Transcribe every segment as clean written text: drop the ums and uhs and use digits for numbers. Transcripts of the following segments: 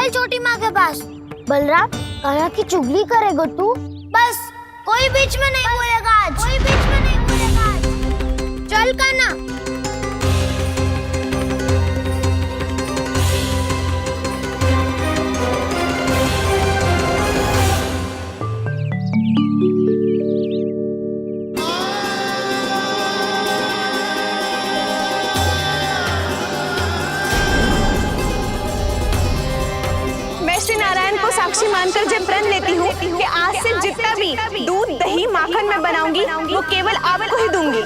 चल छोटी माँ के पास। बलराम, कान्हा की चुगली करेगा तू? बस, कोई बीच में नहीं बोलेगा आज। कोई बीच में नहीं बोलेगा आज। चल कान्हा। साक्षी मानकर जब प्रण लेती हूँ कि आज से जितना भी दूध दही माखन मैं बनाऊंगी वो केवल आपको ही दूंगी।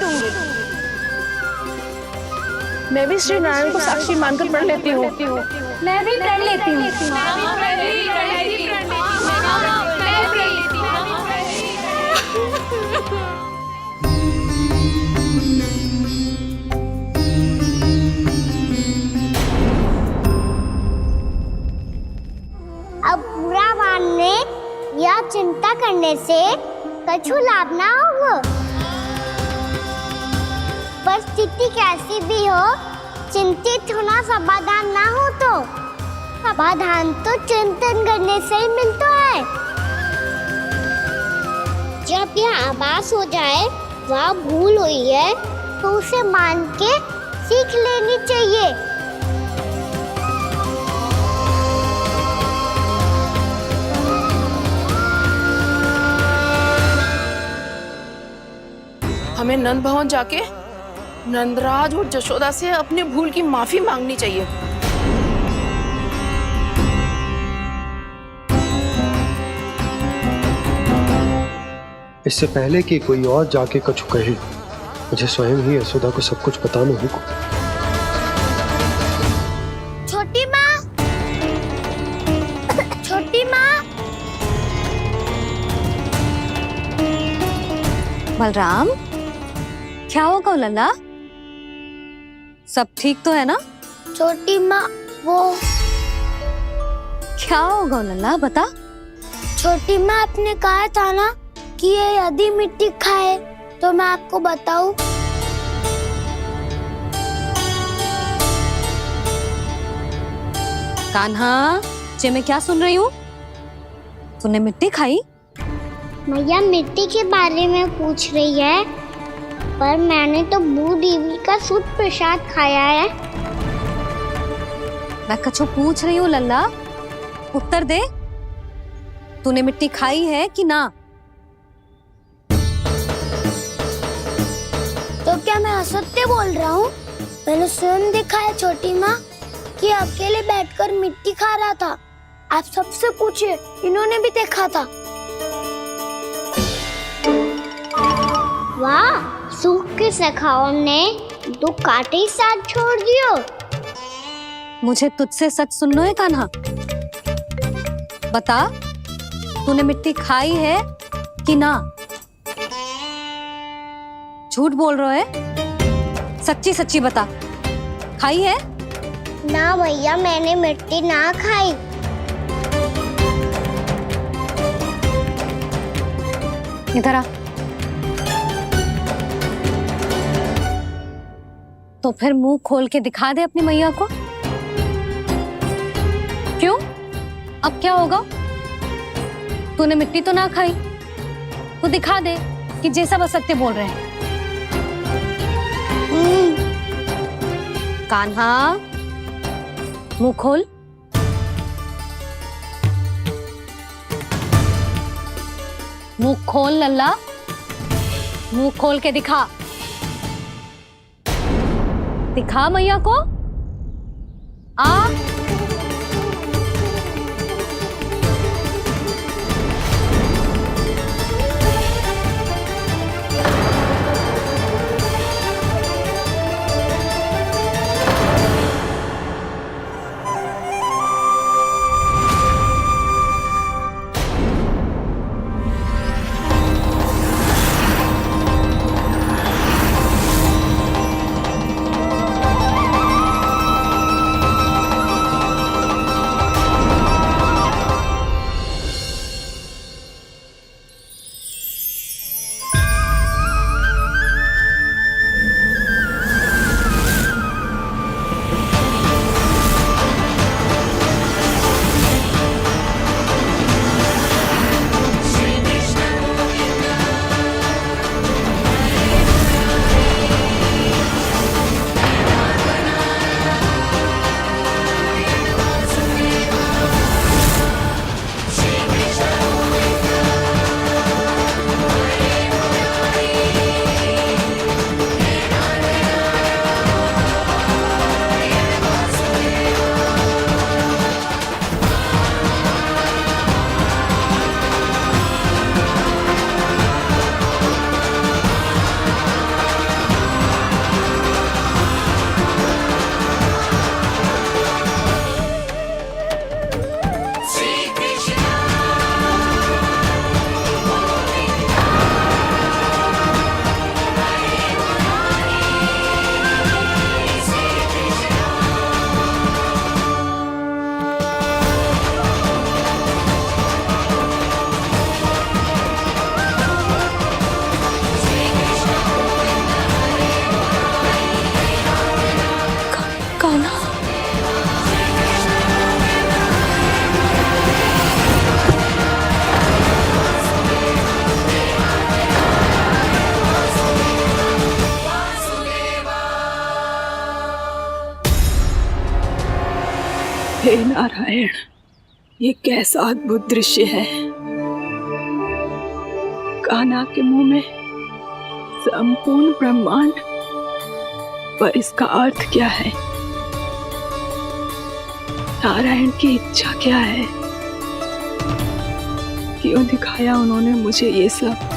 मैं भी श्री नारायण को साक्षी मानकर प्रण लेती हूँ। मैं भी प्रण लेती हूँ। अब बुरा मानने या चिंता करने से कछु लाभ ना होगा। परिस्थिति कैसी भी हो, चिंतित होना समाधान ना हो तो समाधान तो चिंतन करने से ही मिलता है। जब यह आभास हो जाए वह भूल हुई है तो उसे मान के सीख लेनी चाहिए। हमें नंद भवन जाके नंदराज और जशोदा से अपनी भूल की माफी मांगनी चाहिए। इससे पहले कि कोई और जाके कछु कहे, मुझे स्वयं ही यशोदा को सब कुछ बताना होगा। छोटी माँ, छोटी माँ। बलराम, क्या होगा लल्ला? सब ठीक तो है ना? छोटी माँ, वो क्या होगा लल्ला, बता। छोटी माँ, आपने कहा था ना कि ये यदि मिट्टी खाए तो मैं आपको बताऊं। कान्हा, जे मैं क्या सुन रही हूँ? तूने मिट्टी खाई? मैया मिट्टी के बारे में पूछ रही है, पर मैंने तो भू देवी का शुद्ध प्रसाद खाया है। मैं कछु पूछ रही हूँ लल्ला, उत्तर दे। तूने मिट्टी खाई है कि ना? तो क्या मैं असत्य बोल रहा हूँ? मैंने स्वयं देखा है छोटी माँ कि अकेले बैठकर मिट्टी खा रहा था। आप सबसे पूछिए, इन्होंने भी देखा था। वाह, सूख के सखाओं ने दो कांटे ही साथ छोड़ दियो। मुझे तुझसे सच सुनना है कान्हा। बता, तूने मिट्टी खाई है कि ना? झूठ बोल रहा है, सच्ची सच्ची बता, खाई है? ना भैया, मैंने मिट्टी ना खाई। इधर आ। तो फिर मुंह खोल के दिखा दे अपनी मैया को। क्यों? अब क्या होगा? तूने मिट्टी तो ना खाई, तो दिखा दे कि जैसा बस सत्य बोल रहे हैं। कान्हा, मुंह खोल। मुंह खोल लल्ला, मुंह खोल के दिखा। दिखा मैया को। आ हे नारायण, ये कैसा अद्भुत दृश्य है। कान्हा के मुंह में संपूर्ण ब्रह्मांड, पर इसका अर्थ क्या है? नारायण की इच्छा क्या है? क्यों दिखाया उन्होंने मुझे ये सब?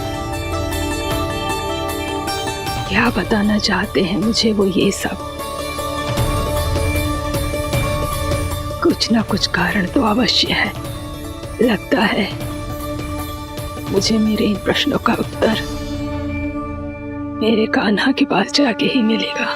क्या बताना चाहते हैं मुझे वो ये सब? कुछ ना कुछ कारण तो अवश्य है। लगता है मुझे मेरे इन प्रश्नों का उत्तर मेरे कान्हा के पास जाके ही मिलेगा।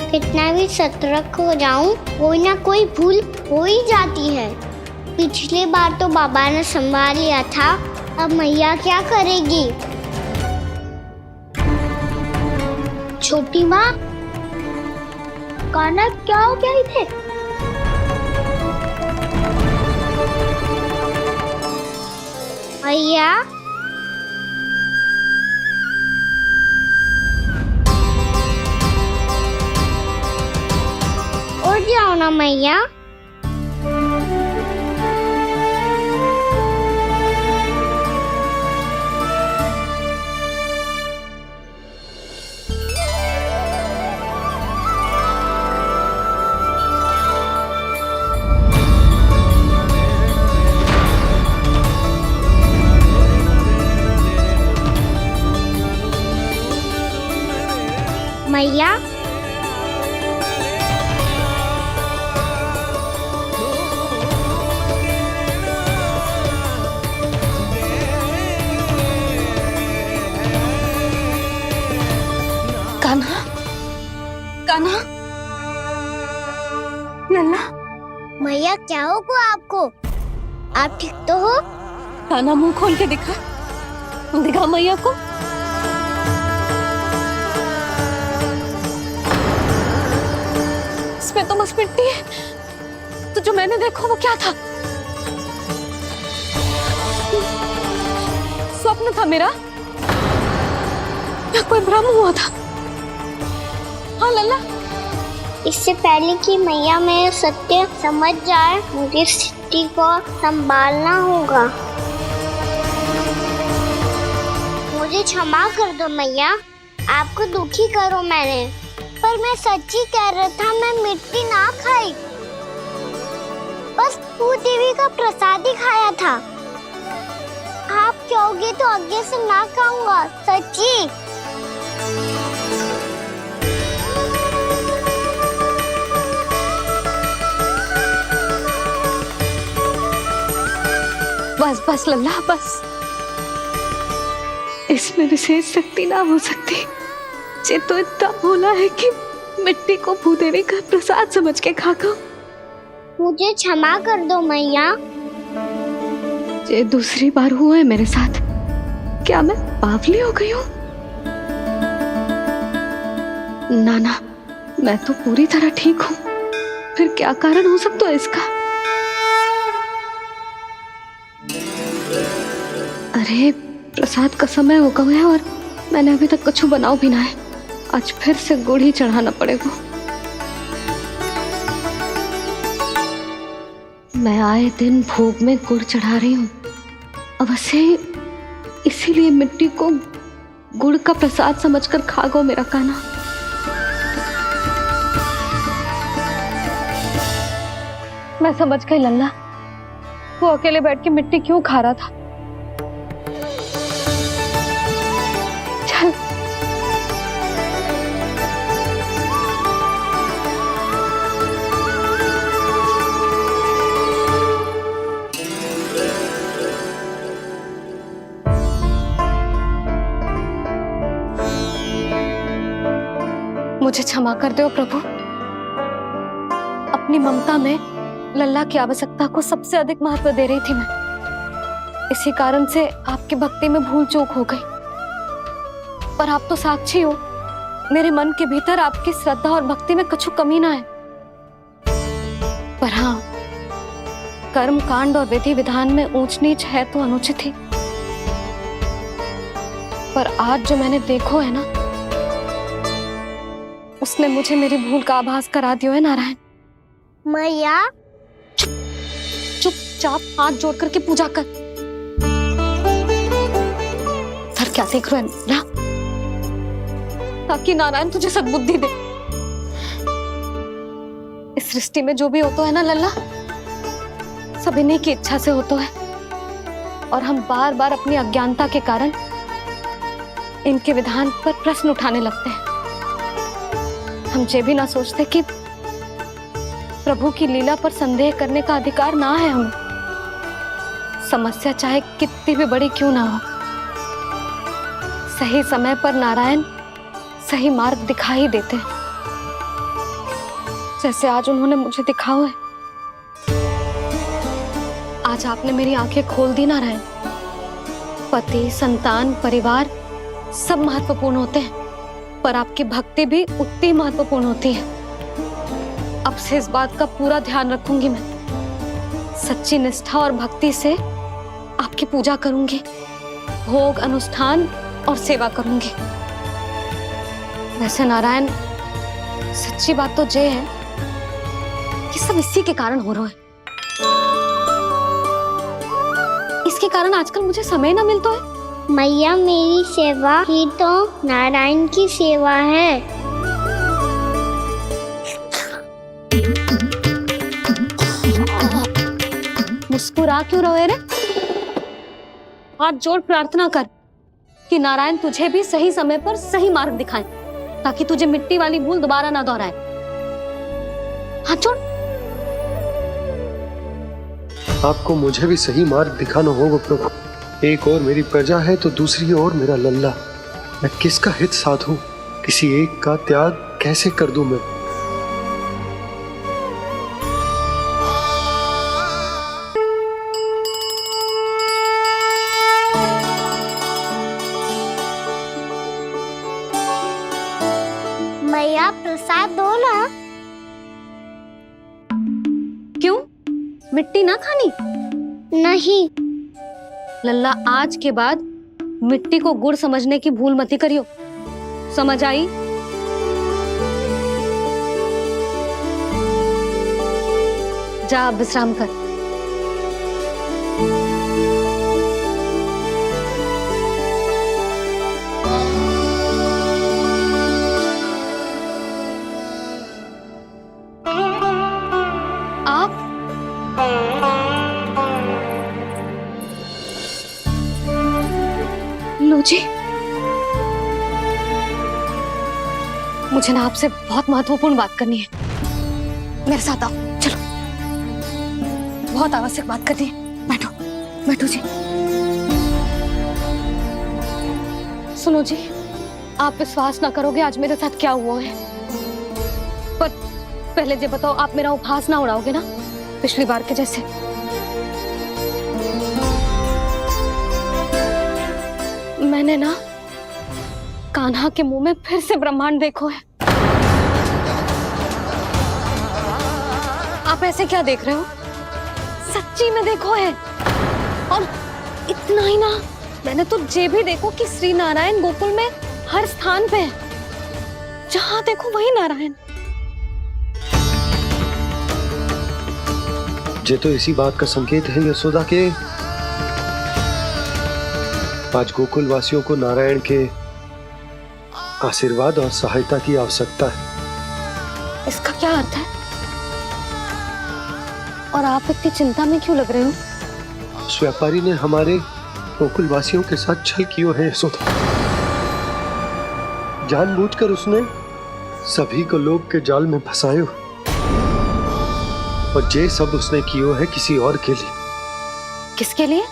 कितना भी सतर्क हो जाऊं, कोई ना कोई भूल हो ही जाती है। पिछली बार तो बाबा ने संभाल लिया था, अब मैया क्या करेगी? छोटी माँ, कान्हा क्या हो गया इधर? मैया, उठ जाओ ना मैया। मैया, कान्हा, कान्हा, लल्ला, मैया क्या होगा आपको? आप ठीक तो हो? कान्हा मुंह खोल के दिखा, दिखा मैया को। इसमें तो बस मिट्टी है, तो जो मैंने देखा वो क्या था? स्वप्न था मेरा या कोई भ्रम हुआ था? हाँ लल्ला, इससे पहले कि मैया मेरे सत्य समझ जाए, मुझे स्थिति को संभालना होगा। मुझे क्षमा कर दो मैया, आपको दुखी करो मैंने, पर मैं सच्ची कह रहा था, मैं मिट्टी ना खाई, बस तू देवी का प्रसाद ही खाया था। आप कहोगे तो आगे से ना खाऊंगा, सच्ची। बस बस लल्ला, बस। इसमें विशेष शक्ति ना हो सकती। ये तो इतना भोला है कि मिट्टी को भूदेवी का प्रसाद समझ के खागा। मुझे क्षमा कर दो मैया। ये दूसरी बार हुआ है मेरे साथ। क्या मैं बावली हो गई हूँ? ना ना, मैं तो पूरी तरह ठीक हूँ। फिर क्या कारण हो सकता है इसका? अरे प्रसाद का समय हो गया है और मैंने अभी तक कुछ बनाओ भी ना है। आज फिर से गुड़ ही चढ़ाना पड़ेगा। मैं आए दिन भोग में गुड़ चढ़ा रही हूँ, अवश्य इसीलिए मिट्टी को गुड़ का प्रसाद समझकर खा गो मेरा कान्हा। मैं समझ गई लल्ला, वो अकेले बैठ के मिट्टी क्यों खा रहा था। चल मुझे क्षमा कर दो प्रभु। अपनी ममता में लल्ला की आवश्यकता को सबसे अधिक महत्व दे रही थी मैं। इसी कारण से आपकी भक्ति में भूल चूक हो गई। पर आप तो साक्षी हो, मेरे मन के भीतर आपकी श्रद्धा और भक्ति में कुछ कमी ना है। पर हाँ, कर्म कांड और विधि विधान में ऊंच नीच है तो अनुचित ही। पर आज जो मैंने देखो है ना, उसने मुझे मेरी भूल का आभास करा दियो है नारायण। मैया चुपचाप हाथ जोड़ करके पूजा कर। सर क्या देख रहे हैं ना, ताकि नारायण तुझे सद्बुद्धि दे। इस सृष्टि में जो भी होता है ना लल्ला, सब इन्हीं की इच्छा से होता है, और हम बार बार अपनी अज्ञानता के कारण इनके विधान पर प्रश्न उठाने लगते हैं। हम ये भी ना सोचते कि प्रभु की लीला पर संदेह करने का अधिकार ना है हमें। समस्या चाहे कितनी भी बड़ी क्यों ना हो, सही समय पर नारायण सही मार्ग दिखा ही देते हैं, जैसे आज उन्होंने मुझे दिखाओ है। आज आपने मेरी आंखें खोल दी नारायण। पति, संतान, परिवार सब महत्वपूर्ण होते हैं, पर आपकी भक्ति भी उतनी महत्वपूर्ण होती है। अब से इस बात का पूरा ध्यान रखूंगी मैं। सच्ची निष्ठा और भक्ति से आपकी पूजा करूंगी, भोग, अनुष्ठान और सेवा करूंगी। वैसे नारायण, सच्ची बात तो ये है कि सब इसी के कारण हो रहा है। इसके कारण आजकल मुझे समय ना मिलता है। मैया, मेरी सेवा ही तो नारायण की सेवा है। मुस्कुरा क्यों रहे रे? हाथ जोड़ प्रार्थना कर कि नारायण तुझे भी सही समय पर सही मार्ग दिखाए, ताकि तुझे मिट्टी वाली भूल दोबारा ना दोहराए। हाथ जोड़। आपको मुझे भी सही मार्ग दिखाना होगा प्रभु। एक और मेरी प्रजा है तो दूसरी ओर मेरा लल्ला। मैं किसका हित साधूं? किसी एक का त्याग कैसे कर दूं मैं? मैया, प्रसाद दो ना। क्यों? मिट्टी ना खानी? नहीं। लल्ला, आज के बाद मिट्टी को गुड़ समझने की भूल मत करियो। समझ आई? जा अब विश्राम कर। आप लो जी, मुझे ना आपसे बहुत महत्वपूर्ण बात करनी है। मेरे साथ आओ, चलो। बहुत आवश्यक बात करनी है। बैठो, बैठो जी। सुनो जी, आप विश्वास ना करोगे आज मेरे साथ क्या हुआ है। पर पहले ये बताओ, आप मेरा उपहास ना उड़ाओगे ना, पिछली बार के जैसे? मैंने ना कान्हा के मुंह में फिर से ब्रह्मांड देखो है। आप ऐसे क्या देख रहे हो? सच्ची में देखो है। और इतना ही ना, मैंने तो ये भी देखो कि श्री नारायण गोकुल में हर स्थान पे है। जहां देखो वही नारायण। ये तो इसी बात का संकेत है यशोदा के आज गोकुल वासियों को नारायण के आशीर्वाद और सहायता की आवश्यकता है। इसका क्या अर्थ है? और आप इतनी चिंता में क्यों लग रहे हो? उस व्यापारी ने हमारे गोकुल वासियों के साथ छल कियो है यशोदा। जानबूझकर उसने सभी को लोभ के जाल में फंसायो, और ये सब उसने कियो है किसी और के लिए। किसके लिए?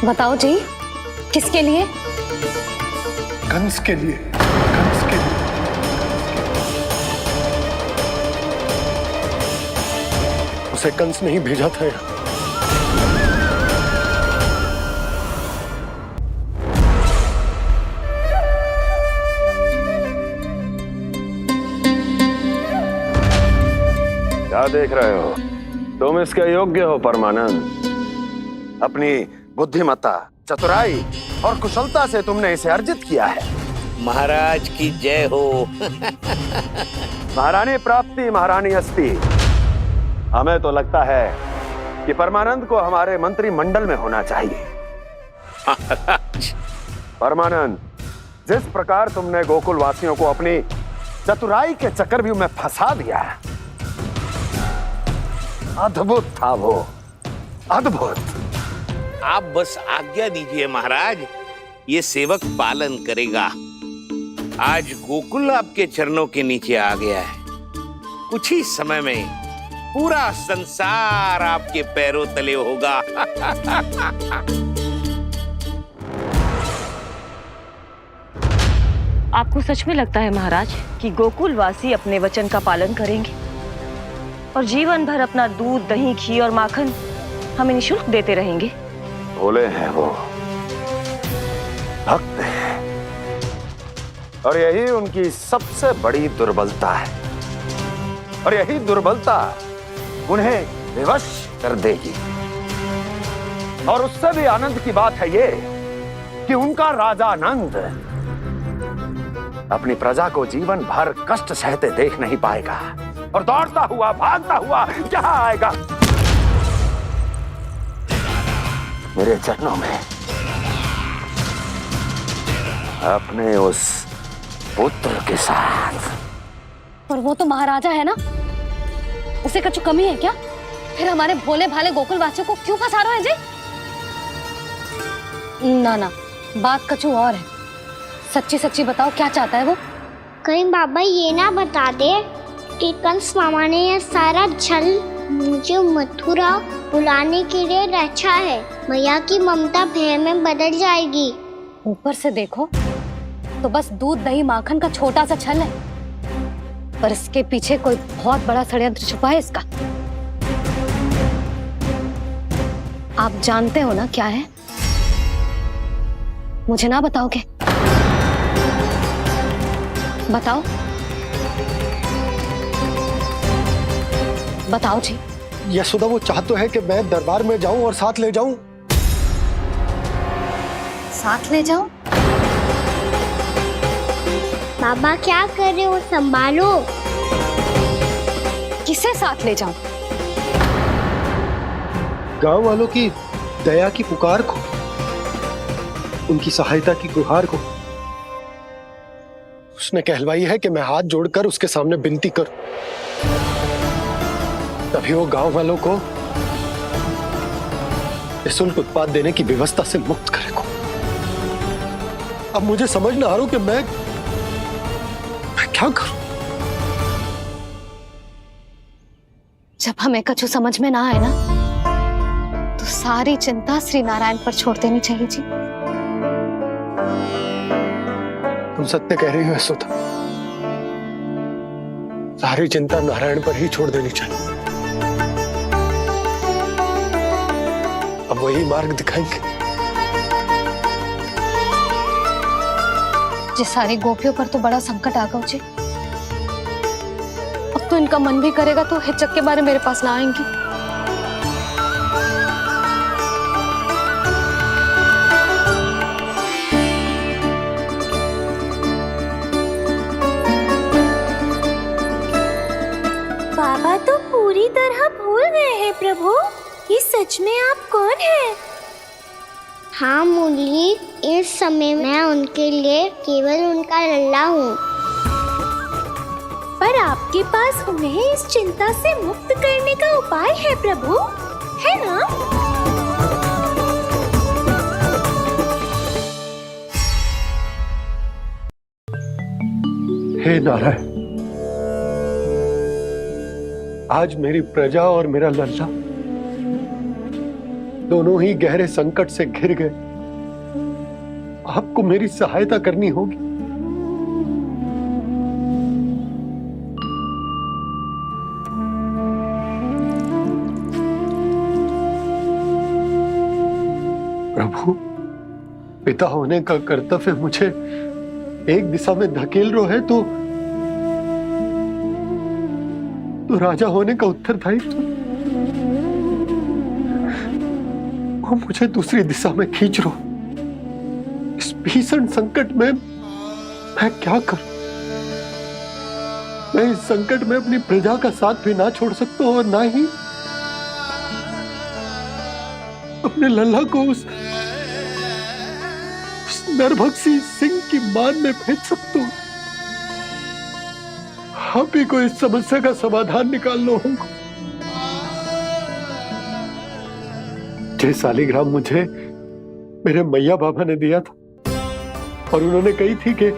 बताओ जी, किसके लिए? कंस के लिए। कंस के लिए। उसे कंस नहीं भेजा था यहाँ। क्या देख रहे हो? तुम इसके योग्य हो परमानंद। अपनी बुद्धिमत्ता, चतुराई और कुशलता से तुमने इसे अर्जित किया है। महाराज की जय हो। महारानी प्राप्ति महारानी अस्ति। हमें तो लगता है कि परमानंद को हमारे मंत्रिमंडल में होना चाहिए। महाराज, परमानंद, जिस प्रकार तुमने गोकुल वासियों को अपनी चतुराई के चक्रव्यूह में फंसा दिया, अद्भुत था वो, अद्भुत। आप बस आज्ञा दीजिए महाराज, ये सेवक पालन करेगा। आज गोकुल आपके चरणों के नीचे आ गया है। कुछ ही समय में पूरा संसार आपके पैरों तले होगा। आपको सच में लगता है महाराज कि गोकुलवासी अपने वचन का पालन करेंगे और जीवन भर अपना दूध, दही, घी और माखन हमें निःशुल्क देते रहेंगे? भोले हैं वो, भक्त हैं, और यही उनकी सबसे बड़ी दुर्बलता है। और यही दुर्बलता उन्हें विवश कर देगी। और उससे भी आनंद की बात है ये कि उनका राजा नंद अपनी प्रजा को जीवन भर कष्ट सहते देख नहीं पाएगा और दौड़ता हुआ, भागता हुआ यहाँ आएगा मेरे चरणों में, अपने उस पुत्र के साथ। पर वो तो महाराजा है ना, उसे कुछ कमी है क्या? फिर हमारे भोले भाले गोकुल वासियों को क्यों फंसा रहे हैं जी? ना ना, बात कछु और है। सच्ची सच्ची बताओ, क्या चाहता है वो? कहीं बाबा ये ना बता दे कि कंस मामा ने यह सारा छल मुझे मथुरा बुलाने के लिए रचा है। मैया की ममता भय में बदल जाएगी। ऊपर से देखो तो बस दूध, दही, माखन का छोटा सा छल है, पर इसके पीछे कोई बहुत बड़ा षड्यंत्र छुपा है इसका। आप जानते हो ना क्या है? मुझे ना बताओगे? बताओ बताओ जी। यशोदा, वो चाह तो है कि मैं दरबार में जाऊं और साथ ले जाऊं। साथ ले जाओ? बाबा क्या कर रहे हो, संभालो। किसे साथ ले जाऊं? गांव वालों की दया की पुकार को, उनकी सहायता की गुहार को। उसने कहलवाई है कि मैं हाथ जोड़कर उसके सामने विनती करूं, तभी वो गांव वालों को निःशुल्क उत्पाद देने की व्यवस्था से मुक्त करेगा। अब मुझे समझ ना आ रहा कि मैं क्या करूं। जब हमें कछु समझ में ना आए ना, तो सारी चिंता श्री नारायण पर छोड़ देनी चाहिए जी। तुम सत्य कह रही हो यशोदा, सारी चिंता नारायण पर ही छोड़ देनी चाहिए। अब वही मार्ग दिखाएंगे। जी, सारी गोपियों पर तो बड़ा संकट आ गया जी। अब तो इनका मन भी करेगा तो हिचक के बारे मेरे पास ना आएंगी। बाबा तो पूरी तरह भूल गए हैं प्रभु, ये सच में आप कौन हैं? हाँ मुरली, इस समय मैं उनके लिए केवल उनका लल्ला हूँ। पर आपके पास उन्हें इस चिंता से मुक्त करने का उपाय है प्रभु, है ना? हे नारायण, आज मेरी प्रजा और मेरा लल्ला दोनों ही गहरे संकट से घिर गए। आपको मेरी सहायता करनी होगी। प्रभु, पिता होने का कर्तव्य मुझे एक दिशा में धकेल रहा है तो राजा होने का उत्तरदायित्व वो मुझे दूसरी दिशा में खींच रहा। भीषण संकट में मैं क्या करूं? मैं इस संकट में अपनी प्रजा का साथ भी ना छोड़ सकता हूं और ना ही अपने लल्ला को उस नरभक्षी सिंह की मान में भेज सकता हूं। आप ही को इस समस्या का समाधान निकालना होगा। जय शालिग्राम मुझे मेरे मैया बाबा ने दिया था और उन्होंने कही थी कि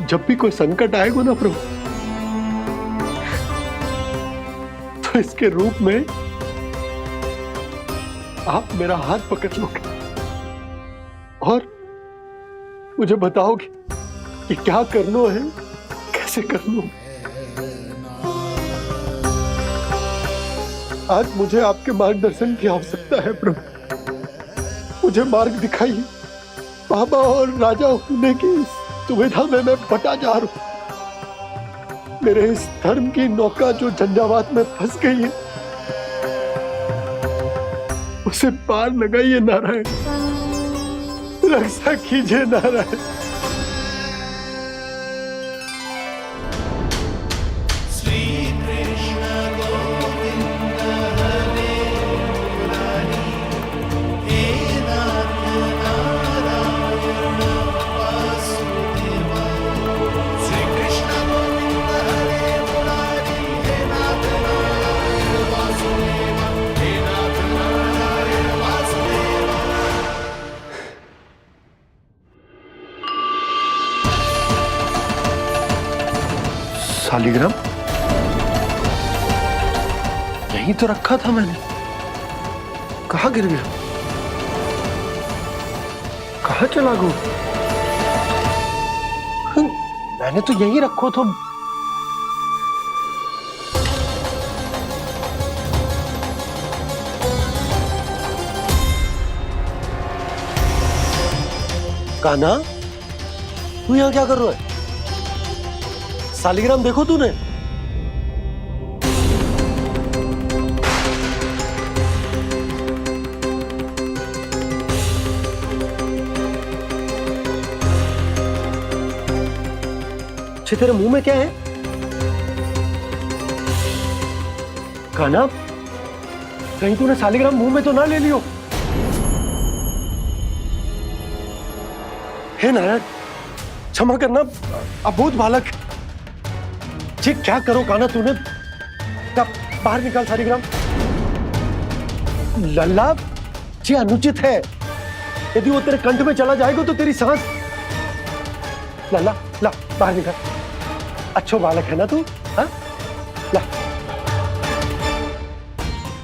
जब भी कोई संकट आएगा ना प्रभु, तो इसके रूप में आप मेरा हाथ पकड़ लोगे और मुझे बताओगे कि क्या करना है, कैसे करना है। आज मुझे आपके मार्गदर्शन की आवश्यकता है प्रभु। मुझे मार्ग दिखाइए। बाबा और राजा होने की दुविधा में मैं बटा जा रहा हूं। मेरे इस धर्म की नौका जो झंझावात में फंस गई है, उसे पार लगाइए नारायण, रक्षा कीजिए नारायण। शालिग्राम यहीं तो रखा था मैंने, कहाँ गिर गया? कहाँ चला गया? मैंने तो यहीं रखो था। कान्हा, तू यहाँ क्या कर रहा है? शालिग्राम देखो तूने? अच्छे, तेरे मुंह में क्या है? कान्हा, कहीं तूने शालिग्राम मुंह में तो ना ले लियो? हे नारायण, क्षमा करना, अबोध बालक। जी क्या करो कान्हा तूने? बाहर निकाल शालिग्राम। लल्ला, जी अनुचित है। यदि वो तेरे कंठ में चला जाएगा तो तेरी सांस। लल्ला, ला बाहर निकाल। अच्छो बालक है ना तू? हाँ, ला।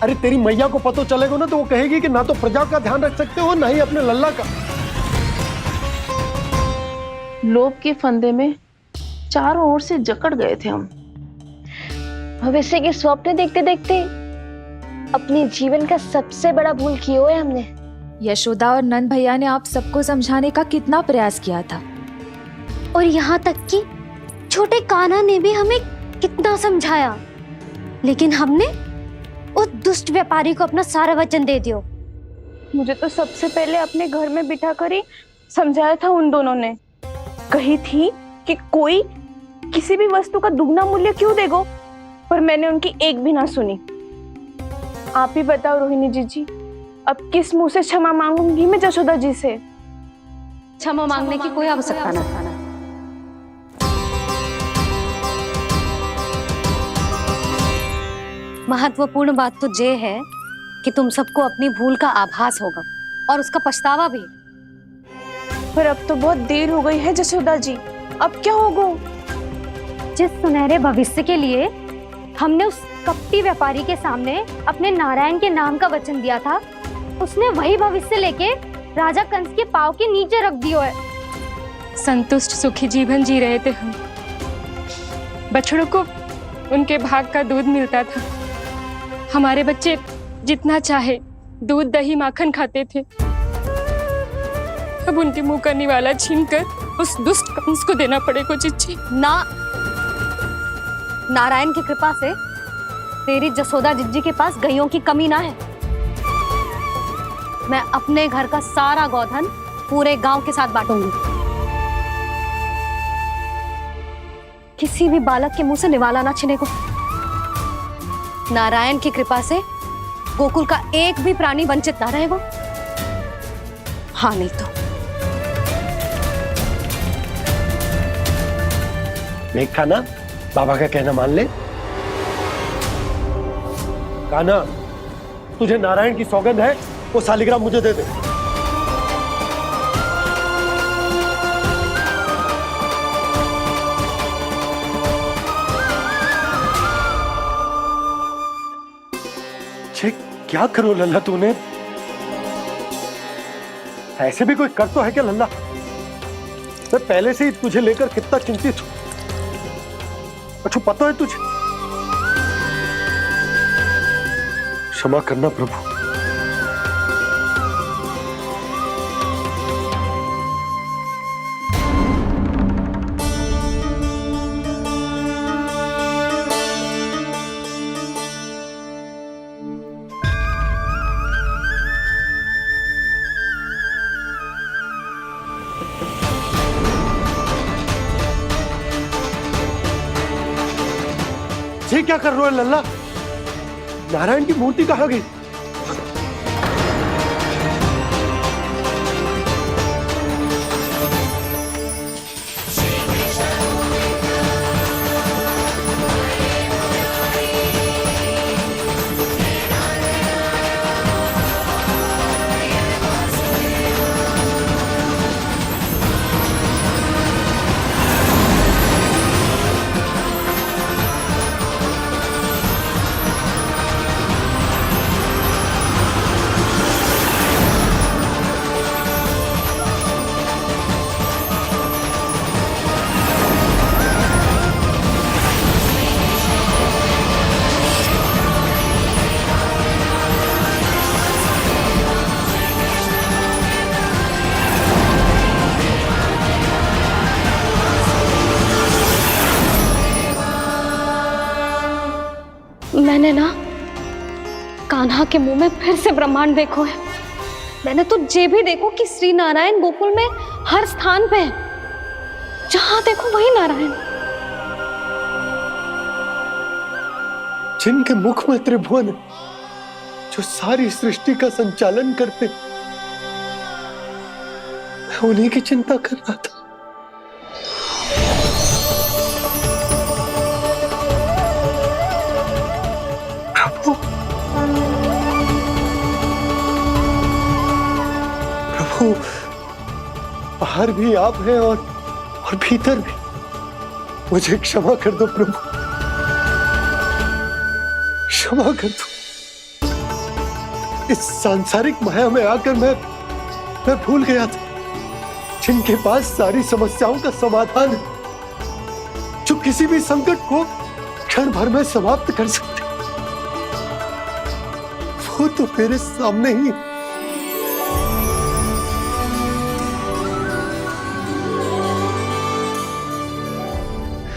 अरे तेरी मैया को पता चलेगा ना तो वो कहेगी कि ना तो प्रजा का ध्यान रख सकते हो ना ही अपने लल्ला का। लोभ के फंदे में चारों ओर से जकड़ गए थे हम। भविष्य के स्वप्न देखते देखते अपने जीवन का सबसे बड़ा भूल किया है हमने। यशोदा और नंद भैया ने आप सबको समझाने का कितना प्रयास किया था, और यहाँ तक कि छोटे कान्हा ने भी हमें कितना समझाया, लेकिन हमने उस दुष्ट व्यापारी को अपना सारा वचन दे दिया। मुझे तो सबसे पहले अपने घर में बिठा कर ही समझाया था उन दोनों ने। कही थी कि कोई किसी भी वस्तु का दुगना मूल्य क्यों देगो, पर मैंने उनकी एक भी ना सुनी। आप ही बताओ रोहिणी जी, अब किस मुंह से क्षमा मांगूंगी मैं जशोदा जी से? क्षमा मांगने की कोई आवश्यकता ना। महत्वपूर्ण बात तो ये है कि तुम सबको अपनी भूल का आभास होगा और उसका पछतावा भी। पर अब तो बहुत देर हो गई है जशोदा जी, अब क्या होगा? जिस सुनहरे भविष्य के लिए हमने उस कपटी व्यापारी के सामने अपने नारायण के नाम का वचन दिया था, उसने वही भविष्य लेके राजा कंस के पांव के नीचे रख दिया है। संतुष्ट सुखी जीवन जी रहे थे हम। बछड़ों को उनके भाग का दूध मिलता था। हमारे बच्चे जितना चाहे दूध दही माखन खाते थे। अब उनके मुंह का निवाला छीनकर उस दुष्ट कंस को देना पड़ेगा चिच्ची। ना, नारायण की कृपा से तेरी जसोदा जिज्जी के पास गैयों की कमी ना है। मैं अपने घर का सारा गोधन पूरे गांव के साथ बांटूंगी। किसी भी बालक के मुंह से निवाला ना छिने को। नारायण की कृपा से गोकुल का एक भी प्राणी वंचित ना रहेगा। हाँ नहीं तो देख कान्हा, बाबा का कहना मान ले। कान्हा, तुझे नारायण की सौगंध है, वो शालिग्राम मुझे दे दे। छे, क्या करो लल्ला तूने? ऐसे भी कोई कर तो है क्या लल्ला? मैं पहले से ही तुझे लेकर कितना चिंतित हूं। अच्छा पता है तुझे? क्षमा करना प्रभु। ये क्या कर रहे हो लल्ला? नारायण की मूर्ति कहाँ गई? मैंने ना कान्हा के मुंह में फिर से ब्रह्मांड देखो है। मैंने तो ये भी देखो कि श्री नारायण गोकुल में हर स्थान पे है। जहां देखो वही नारायण। जिनके मुख में त्रिभुवन है, जो सारी सृष्टि का संचालन करते, मैं उन्हीं की चिंता कर रहा था। प्रभु, बाहर भी आप हैं और भीतर भी। मुझे क्षमा कर दो प्रभु, क्षमा कर दो। इस सांसारिक माया में आकर मैं भूल गया था जिनके पास सारी समस्याओं का समाधान है, जो किसी भी संकट को क्षण भर में समाप्त कर सकते, वो तो मेरे सामने ही।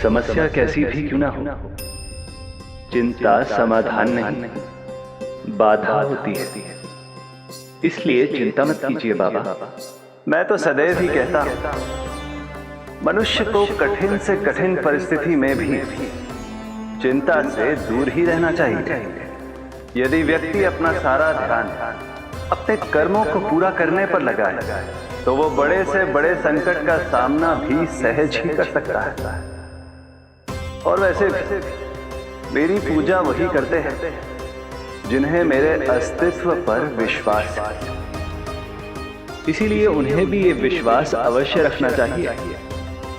समस्या कैसी भी क्यों ना हो, चिंता समाधान नहीं, बाधा होती है। इसलिए चिंता मत कीजिए बाबा। मैं तो सदैव ही कहता हूं, मनुष्य को कठिन से कठिन परिस्थिति में भी चिंता से दूर ही रहना चाहिए। यदि व्यक्ति अपना सारा ध्यान अपने कर्मों को पूरा करने पर लगाए, तो वो बड़े से बड़े संकट का सामना भी सहज ही कर सकता है। और वैसे मेरी पूजा वही करते हैं जिन्हें मेरे अस्तित्व पर विश्वास है। इसीलिए उन्हें भी ये विश्वास अवश्य रखना चाहिए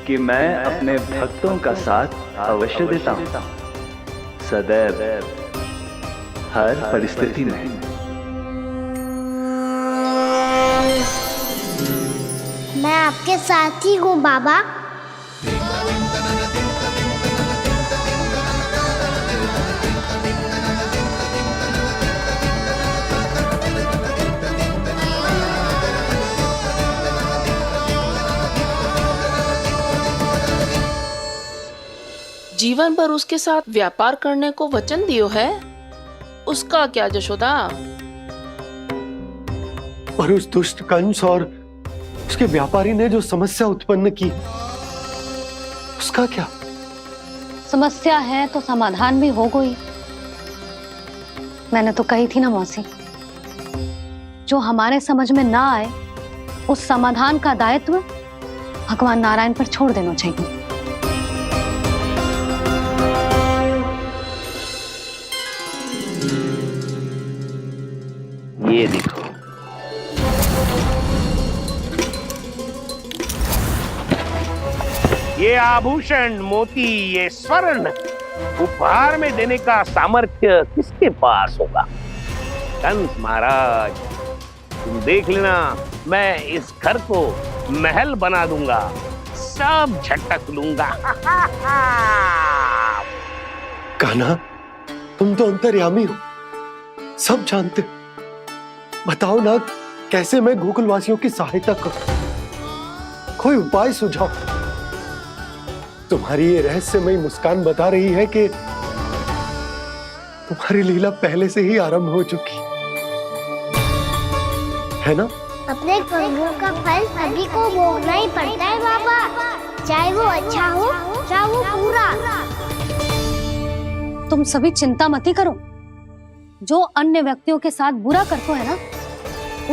कि मैं अपने भक्तों का साथ अवश्य देता हूं, सदैव, हर परिस्थिति में। मैं आपके साथ ही हूँ बाबा। जीवन भर उसके साथ व्यापार करने को वचन दियो है, उसका क्या जशोदा? और उस दुष्ट कंस और उसके व्यापारी ने जो समस्या उत्पन्न की उसका क्या? समस्या है तो समाधान भी हो गई। मैंने तो कही थी ना मौसी, जो हमारे समझ में ना आए उस समाधान का दायित्व भगवान नारायण पर छोड़ देना चाहिए। ये देखो, ये आभूषण, मोती, ये स्वर्ण उपहार में देने का सामर्थ्य किसके पास होगा? कंस महाराज, तुम देख लेना, मैं इस घर को महल बना दूंगा, सब झटक लूंगा। कान्हा, तुम तो अंतर्यामी हो, सब जानते। बताओ ना, कैसे मैं गोकुलवासियों की सहायता करूं? कोई उपाय सुझाओ। तुम्हारी ये रहस्यमयी मुस्कान बता रही है कि तुम्हारी लीला पहले से ही आरंभ हो चुकी है ना? अपने कर्मों का फल सभी को भोगना ही पड़ता है बाबा, चाहे वो अच्छा हो चाहे वो बुरा। तुम सभी चिंता मत करो। जो अन्य व्यक्तियों के साथ बुरा करते है ना,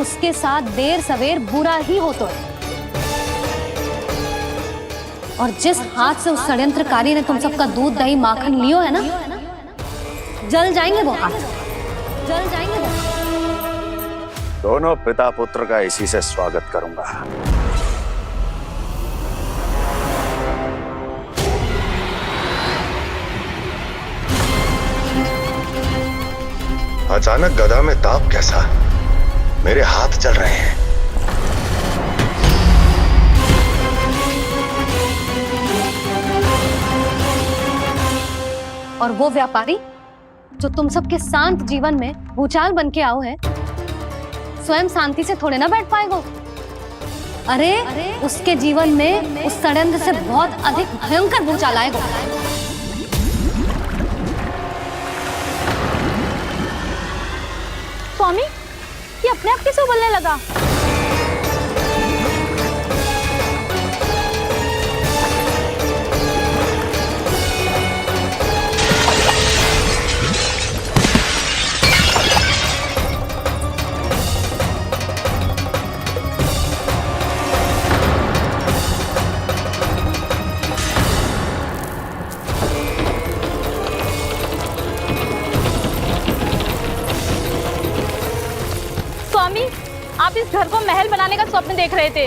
उसके साथ देर सवेर बुरा ही होता है। और जिस हाथ से उस षड्यंत्रकारी ने तुम सबका दूध दही माखन लियो है ना, जल जाएंगे वो हाथ, जल जाएंगे वो। दोनों पिता पुत्र का इसी से स्वागत करूंगा। अचानक गदा में ताप कैसा? मेरे हाथ जल रहे हैं। और वो व्यापारी जो तुम सबके शांत जीवन में भूचाल बन के आओ है, स्वयं शांति से थोड़े ना बैठ पाएगा। अरे उसके जीवन में उस षड्यंत्र से बहुत अधिक भयंकर भूचाल आएगा। स्वामी, ये अपने आप कैसे उबलने लगा? स्वामी, आप इस घर को महल बनाने का स्वप्न देख रहे थे,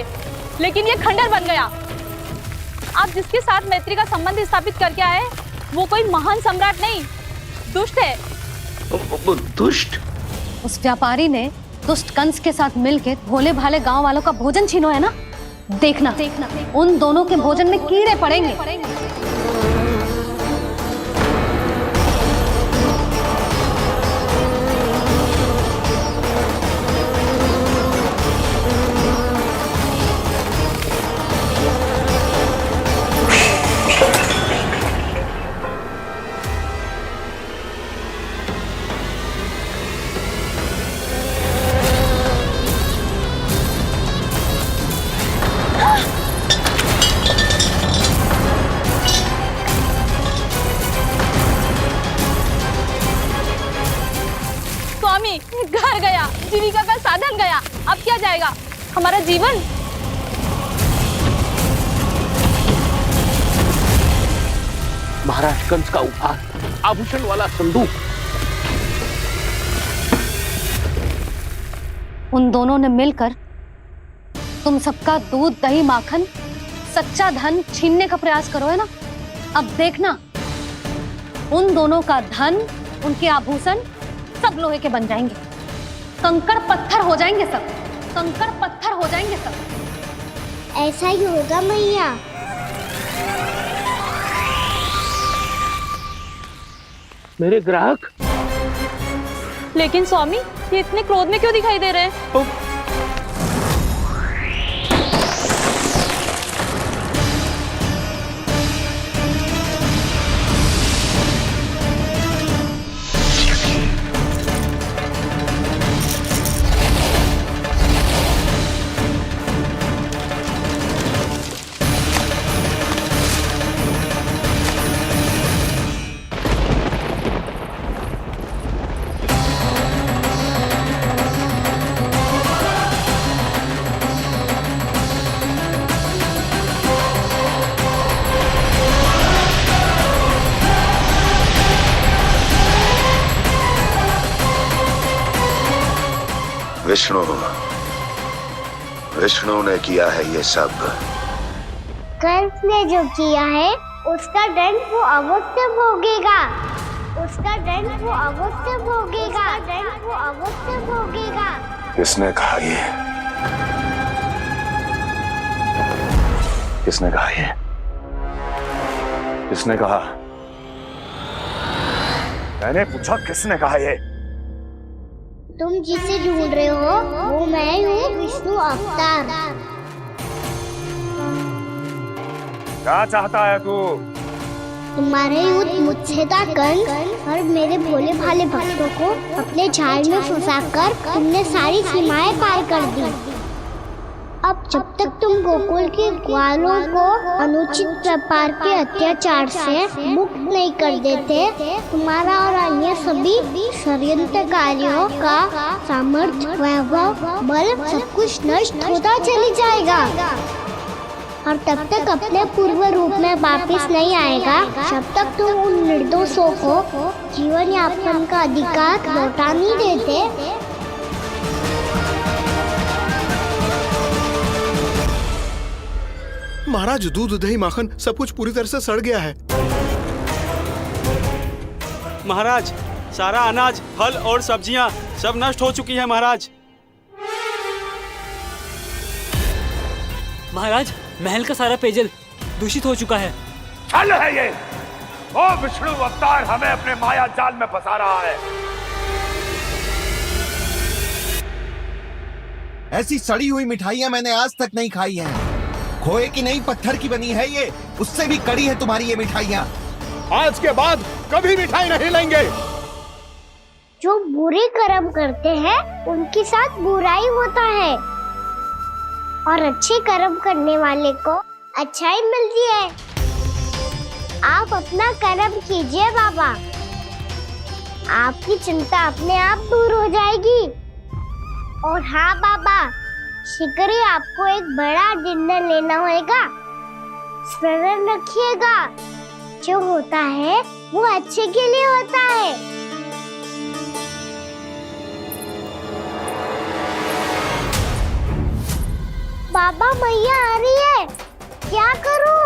लेकिन ये खंडर बन गया। आप जिसके साथ मैत्री का संबंध स्थापित करके आए, वो कोई महान सम्राट नहीं, दुष्ट है। दुष्ट? उस व्यापारी ने दुष्ट कंस के साथ मिलकर भोले भाले गांव वालों का भोजन छीनो है ना। देखना उन दोनों के भोजन में कीड़े पड़ेंगे। स्वामी, घर गया, जीविका का साधन गया, अब क्या जाएगा हमारा जीवन? महाराज कंस का उपहार, आभूषण वाला संदूक। उन दोनों ने मिलकर तुम सबका दूध दही माखन सच्चा धन छीनने का प्रयास करो है ना। अब देखना, उन दोनों का धन, उनके आभूषण सब लोहे के बन जाएंगे, कंकड़ पत्थर हो जाएंगे सब, कंकड़ पत्थर हो जाएंगे सब। ऐसा ही होगा मैया। मेरे ग्राहक? लेकिन स्वामी, ये इतने क्रोध में क्यों दिखाई दे रहे हैं? विष्णु विष्णु ने किया है ये सब। कंस ने जो किया है उसका दंड वो अवश्य भोगेगा। उसका दंड वो अवश्य भोगेगा। दंड वो अवश्य भोगेगा। किसने कहा ये? किसने कहा ये? किसने कहा? मैंने पूछा किसने कहा ये? तुम जिसे ढूंढ रहे हो वो मैं हूँ, विष्णु अवतार। क्या चाहता है तू? तुम्हारे युद्ध मुझसे था कंस, और मेरे भोले भाले भक्तों को अपने जाल में फंसाकर तुमने सारी सीमाएं पार कर दी। अब जब तक तुम गोकुल के ग्वालों को अनुचित प्रकार के अत्याचार से मुक्त नहीं कर देते, तुम्हारा और अन्य सभी षड्यंत्रकारियों का सामर्थ्य, वैभव, बल सब कुछ नष्ट होता चली जाएगा, और तब तक अपने पूर्व रूप में वापस नहीं आएगा जब तक तुम उन निर्दोषों को जीवन यापन का अधिकार लौटा नहीं देते। महाराज, दूध दही माखन सब कुछ पूरी तरह से सड़ गया है। महाराज, सारा अनाज, फल और सब्जियां सब नष्ट हो चुकी है महाराज। महाराज, महल का सारा पेयजल दूषित हो चुका है। छल है ये। ओ विष्णु अवतार हमें अपने माया जाल में फंसा रहा है। ऐसी सड़ी हुई मिठाइयां मैंने आज तक नहीं खाई हैं। खोए की नहीं, पत्थर की बनी है ये, उससे भी कड़ी है तुम्हारी ये मिठाइयां। आज के बाद कभी मिठाई नहीं लेंगे। जो बुरे कर्म करते हैं उनके साथ बुराई होता है, और अच्छे कर्म करने वाले को अच्छाई मिलती है। आप अपना कर्म कीजिए बाबा, आपकी चिंता अपने आप दूर हो जाएगी। और हाँ बाबा, शीघ्र ही आपको एक बड़ा डिनर लेना होगा। स्मरण रखिएगा, जो होता है वो अच्छे के लिए होता है। बाबा, मैया आ रही है, क्या करूं?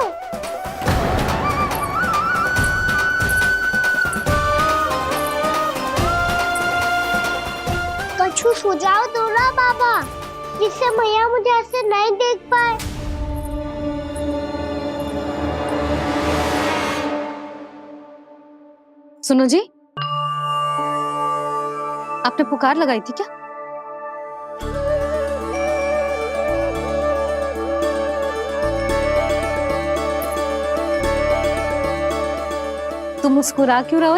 कछु सुझाव दो ना बाबा, जिससे मैया मुझे ऐसे नहीं देख पाए। सुनो जी, आपने पुकार लगाई थी क्या? तुम मुस्कुरा क्यों रहे हो?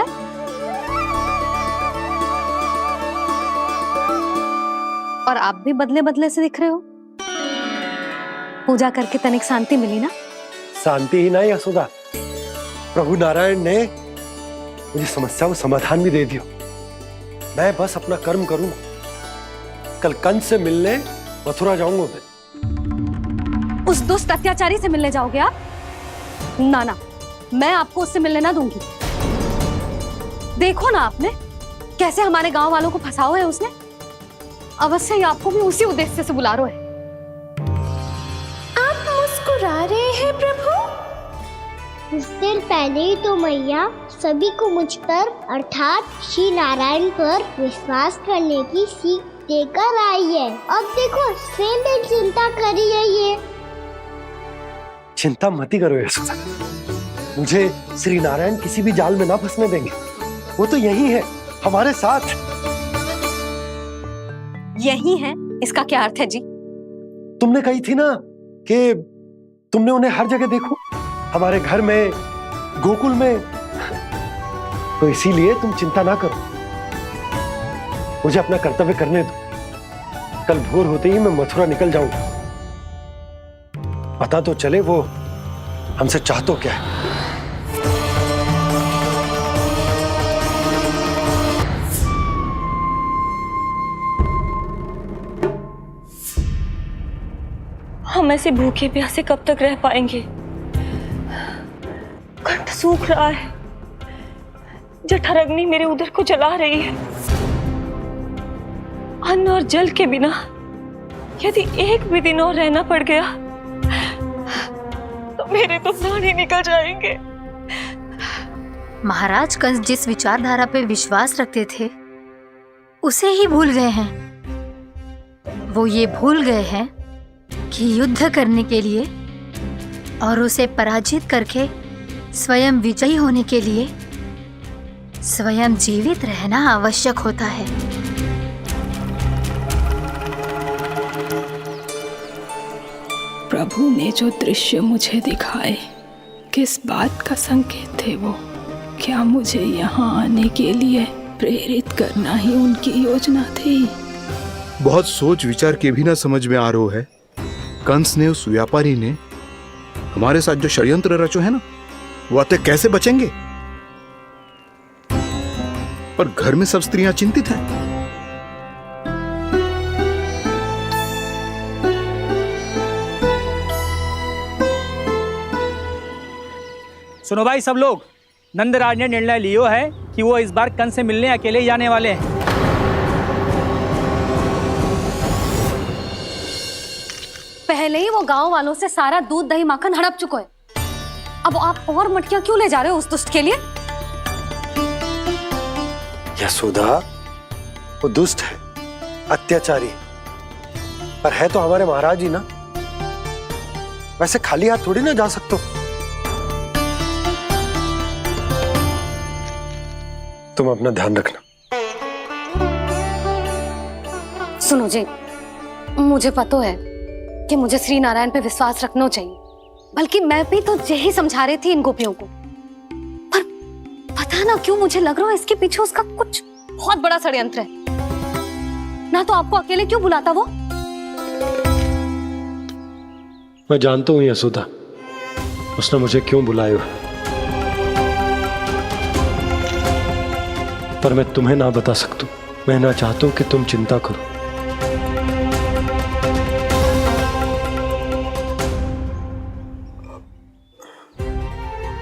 और आप भी बदले बदले से दिख रहे हो। पूजा करके तनिक शांति मिली ना? शांति ही नहीं यशोदा, प्रभु नारायण ने मुझे समस्या को समाधान भी दे दिया। मैं बस अपना कर्म करूंगा। कल कंस से मिलने मथुरा जाऊंगा मैं। उस दुष्ट अत्याचारी से मिलने जाओगे आप? ना ना, मैं आपको उससे मिलने ना दूंगी। देखो ना आपने कैसे हमारे गांव वालों को फंसाओ है उसने। अवश्य ही आपको भी उसी उद्देश्य से बुला रहा है। आप मुस्कुरा रहे हैं प्रभु? कुछ देर पहले ही तो मैया सभी को मुझ पर अर्थात श्री नारायण पर विश्वास करने की सीख देकर आई है। अब देखो स्वयं चिंता करी है ये। चिंता मत करो यशोदा, मुझे श्री नारायण किसी भी जाल में ना फंसने देंगे। वो तो यही है हमारे साथ। यही है, इसका क्या अर्थ है जी? तुमने कही थी ना कि तुमने उन्हें हर जगह देखो, हमारे घर में, गोकुल में, तो इसीलिए तुम चिंता ना करो। मुझे अपना कर्तव्य करने दो। कल भोर होते ही मैं मथुरा निकल जाऊंगा। पता तो चले वो हमसे चाहतो क्या है। हम ऐसे भूखे प्यासे कब तक रह पाएंगे? कंठ सूख रहा है, जठराग्नि मेरे उदर को जला रही है। अन्न और जल के बिना यदि एक भी दिन और रहना पड़ गया तो मेरे तो प्राण ही निकल जाएंगे। महाराज कंस जिस विचारधारा पे विश्वास रखते थे उसे ही भूल गए हैं। वो ये भूल गए हैं कि युद्ध करने के लिए और उसे पराजित करके स्वयं विजयी होने के लिए स्वयं जीवित रहना आवश्यक होता है। प्रभु ने जो दृश्य मुझे दिखाए किस बात का संकेत थे वो? क्या मुझे यहाँ आने के लिए प्रेरित करना ही उनकी योजना थी? बहुत सोच विचार के भी ना समझ में आ रहा है। कंस ने, उस व्यापारी ने हमारे साथ जो षड्यंत्र रचो है ना, वो आते कैसे बचेंगे? पर घर में सब स्त्रियां चिंतित हैं। सुनो भाई सब लोग, नंदराज ने निर्णय लियो है कि वो इस बार कंस से मिलने अकेले ही जाने वाले हैं। पहले ही वो गांव वालों से सारा दूध दही माखन हड़प चुका है। अब आप और मटकियां क्यों ले जा रहे हो उस दुष्ट के लिए? यशोदा, वो दुष्ट है, अत्याचारी, पर है तो हमारे महाराज ही ना। वैसे खाली हाथ थोड़ी ना जा सकते हो। तुम अपना ध्यान रखना। सुनो जी, मुझे पता है कि मुझे श्री नारायण पे विश्वास रखना चाहिए, बल्कि मैं भी तो यही समझा रही थी इन गोपियों को। पर पता ना क्यों मुझे लग रहा है इसके पीछे उसका कुछ बहुत बड़ा षड्यंत्र है। ना तो आपको अकेले क्यों बुलाता वो? मैं जानता हूं यशोदा, उसने मुझे क्यों बुलाया, पर मैं तुम्हें ना बता सकता। मैं ना चाहता हूं कि तुम चिंता करो।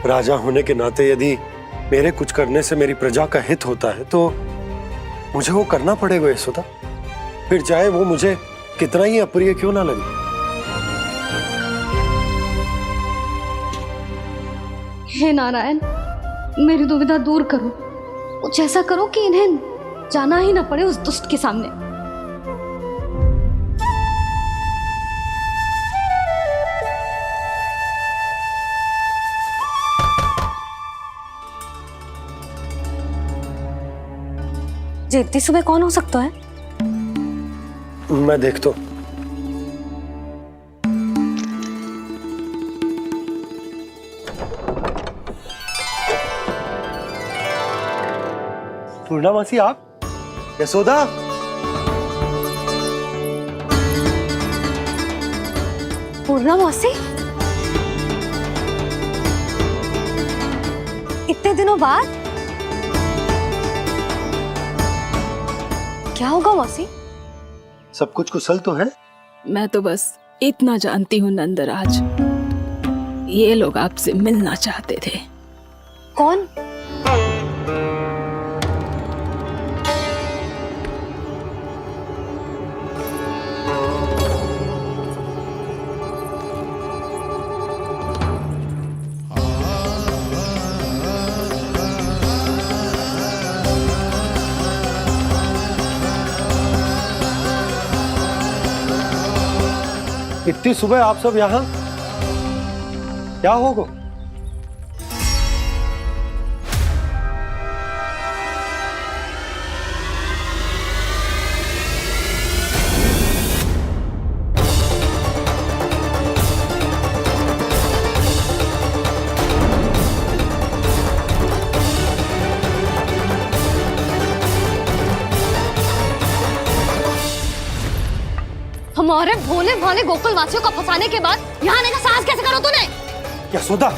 राजा होने के नाते यदि मेरे कुछ करने से मेरी प्रजा का हित होता है तो मुझे वो करना पड़ेगा यशोदा, फिर चाहे वो मुझे कितना ही अप्रिय क्यों ना लगे। हे नारायण, मेरी दुविधा दूर करो। कुछ ऐसा करो कि इन्हें जाना ही ना पड़े उस दुष्ट के सामने। जी इतनी सुबह कौन हो सकता है? मैं देखता हूं। पूर्णामासी, आप? यशोदा, पूर्णामासी, इतने दिनों बाद? क्या होगा मौसी? सब कुछ कुशल तो है? मैं तो बस इतना जानती हूँ नंदराज, ये लोग आपसे मिलना चाहते थे। कौन? इतनी सुबह आप सब यहाँ? क्या होगा? हमारे भोले भाले गोकुल वासियों को फंसाने के बाद यहाँ आने का साहस कैसे करो तूने? यशोदा,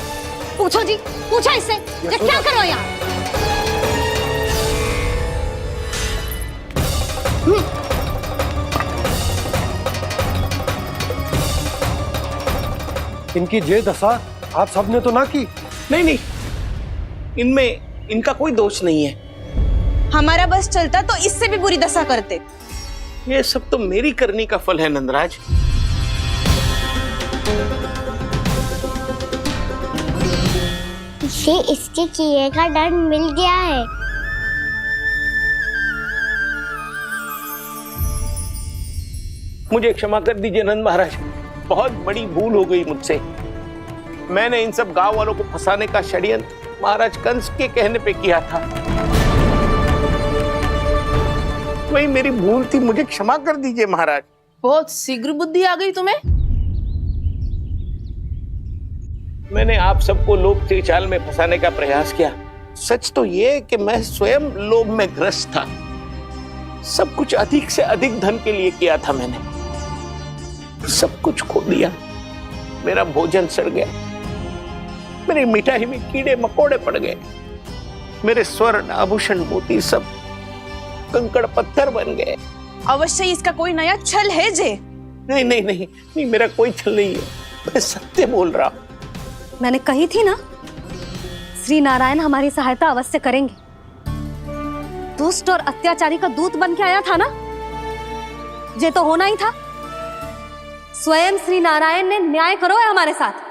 पूछो जी, पूछो इससे, ये क्या करो यहाँ? इनकी ये दशा आप सबने तो ना की? नहीं नहीं, इनमें इनका कोई दोष नहीं है। हमारा बस चलता तो इससे भी बुरी दशा करते। ये सब तो मेरी करनी का फल है नंदराज। इसे इसके किए का दंड मिल गया है। मुझे क्षमा कर दीजिए नंद महाराज, बहुत बड़ी भूल हो गई मुझसे। मैंने इन सब गांव वालों को फंसाने का षड्यंत्र महाराज कंस के कहने पे किया था। वही मेरी भूल थी, मुझे क्षमा कर दीजिए महाराज। बहुत शीघ्र बुद्धि आ गई तुम्हें। मैंने आप सबको लोभ के जाल में फंसाने का प्रयास किया। सच तो ये कि मैं स्वयं लोभ में ग्रस्त था। सब कुछ अधिक से अधिक धन के लिए किया था मैंने। सब कुछ खो दिया। मेरा भोजन सड़ गया, मेरी मिठाई में कीड़े मकोड़े पड़ गए, मेरे स्वर्ण आभूषण मोती सब कंकड़ पत्थर बन गए। अवश्य इसका कोई नया छल है जे। नहीं नहीं नहीं नहीं, मेरा कोई छल नहीं है, मैं सत्य बोल रहा हूं। मैंने कही थी ना, श्री नारायण हमारी सहायता अवश्य करेंगे। दुष्ट और अत्याचारी का दूत बन के आया था ना, ये तो होना ही था। स्वयं श्री नारायण ने न्याय करो है हमारे साथ।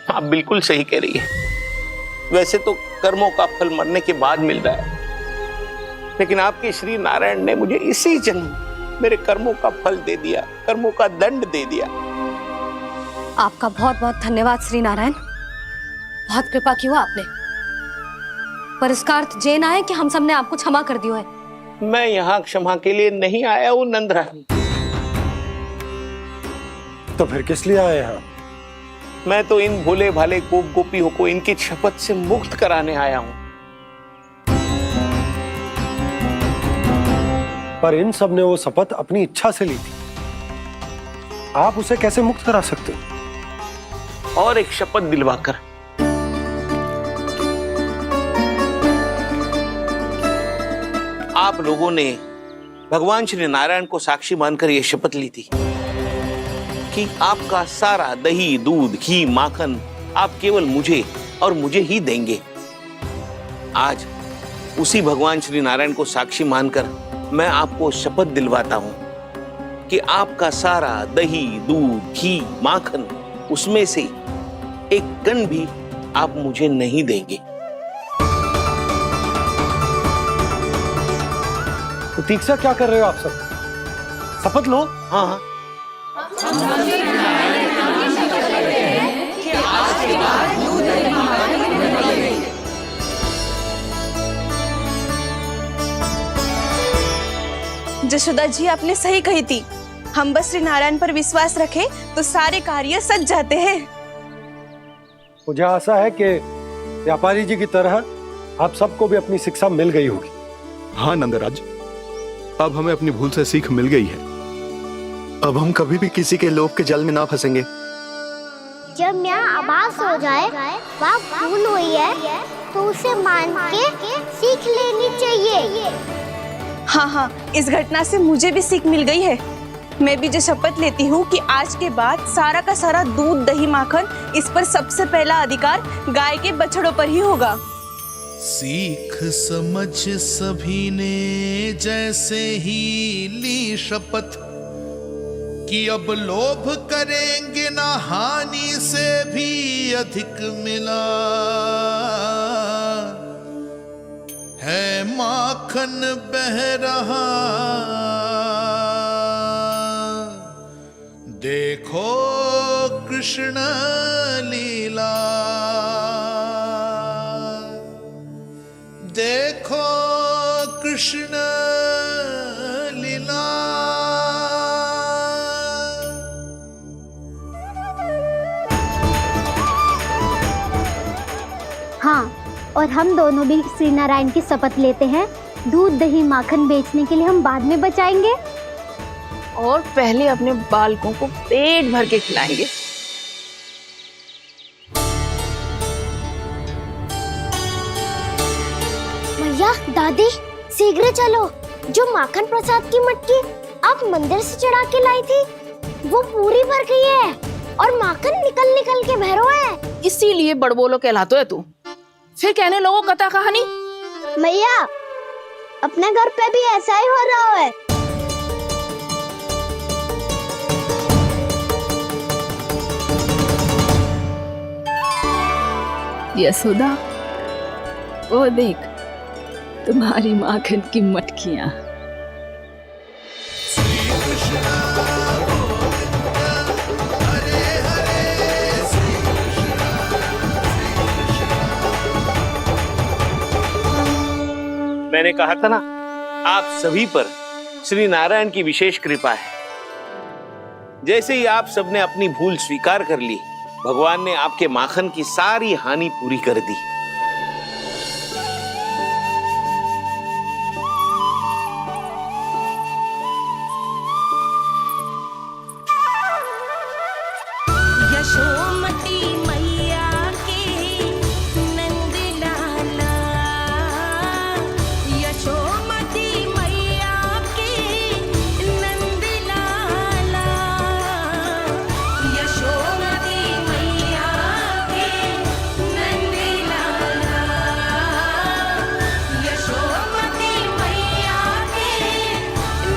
आप बिल्कुल सही कह रही है। वैसे तो कर्मों का फल मरने के बाद मिल रहा है, लेकिन आपके श्री नारायण ने मुझे इसी जन्म मेरे कर्मों का फल दे दिया, कर्मों का दंड दे दिया। आपका बहुत बहुत धन्यवाद श्री नारायण, बहुत कृपा की हो आपने। पर इसका अर्थ ये ना है कि हम सबने आपको क्षमा कर दिया है। मैं यहाँ क्षमा के लिए नहीं आया हूँ नंदरानी। तो फिर किस लिए आए हैं? मैं तो इन भोले भाले गोप गोपियों को इनकी शपथ से मुक्त कराने आया हूँ। पर इन सब ने वो शपथ अपनी इच्छा से ली थी, आप उसे कैसे मुक्त करा सकते हो? और एक शपथ दिलवाकर। आप लोगों ने भगवान श्री नारायण को साक्षी मानकर यह शपथ ली थी कि आपका सारा दही, दूध, घी, माखन आप केवल मुझे और मुझे ही देंगे। आज उसी भगवान श्री नारायण को साक्षी मानकर मैं आपको शपथ दिलवाता हूं कि आपका सारा दही, दूध, घी, माखन उसमें से एक कण भी आप मुझे नहीं देंगे। प्रतीक्षा क्या कर रहे हो आप सब? शपथ लो। हाँ हाँ, जशोदा जी आपने सही कही थी। हम बस श्री नारायण पर विश्वास रखें तो सारे कार्य सज जाते हैं। मुझे आशा है कि व्यापारी जी की तरह आप सबको भी अपनी शिक्षा मिल गई होगी। हाँ नंदराज, अब हमें अपनी भूल से सीख मिल गई है। अब हम कभी भी किसी के लोभ के जाल में ना फंसेंगे। जब यहाँ आभास हो जाए वहाँ भूल हुई है तो उसे मान के सीख लेनी चाहिए। हाँ हाँ, इस घटना से मुझे भी सीख मिल गई है। मैं भी जो शपथ लेती हूँ कि आज के बाद सारा का सारा दूध, दही, माखन इस पर सबसे पहला अधिकार गाय के बछड़ों पर ही होगा। सीख समझ सभी ने जैसे ही ली शपथ कि अब लोभ करेंगे ना हानि से भी अधिक मिला है, माखन बह रहा देखो कृष्ण लीला, देखो कृष्ण लीला। हाँ, और हम दोनों भी श्री नारायण की शपथ लेते हैं, दूध दही माखन बेचने के लिए हम बाद में बचाएंगे और पहले अपने बालकों को पेट भर के खिलाएंगे। भैया दादी शीघ्र चलो, जो माखन प्रसाद की मटकी आप मंदिर से चढ़ा के लाई थी वो पूरी भर गई है और माखन निकल निकल के बह रहा है। इसीलिए बड़बोलो कहलाते है तू। फिर कहने लोगों कथा कहानी। भैया अपने घर पे भी ऐसा ही हो रहा है। यशोदा, वो देख तुम्हारी माखन की मटकियां। मैंने कहा था ना, आप सभी पर श्री नारायण की विशेष कृपा है। जैसे ही आप सबने अपनी भूल स्वीकार कर ली, भगवान ने आपके माखन की सारी हानि पूरी कर दी। यशोमती मैया की नंद लाला, यशोमती मैया की नंद लाला, यशोमती मैया की नंद लाला, यशोमती मैया की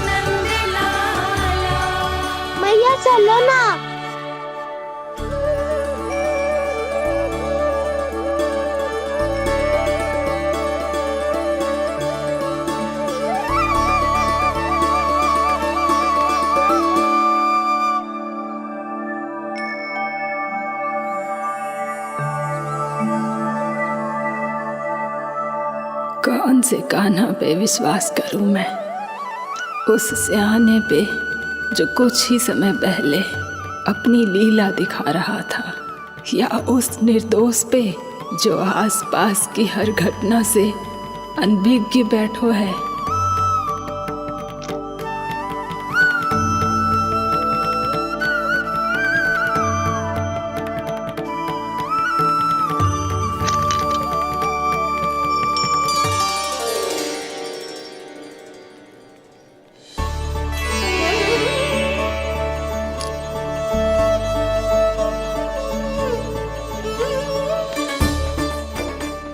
नंद लाला। मैया चलो ना। कौन से कान्हा पे विश्वास करूं मैं? उस सियाने पे जो कुछ ही समय पहले अपनी लीला दिखा रहा था, या उस निर्दोष पे जो आसपास की हर घटना से अनभिज्ञ बैठो है?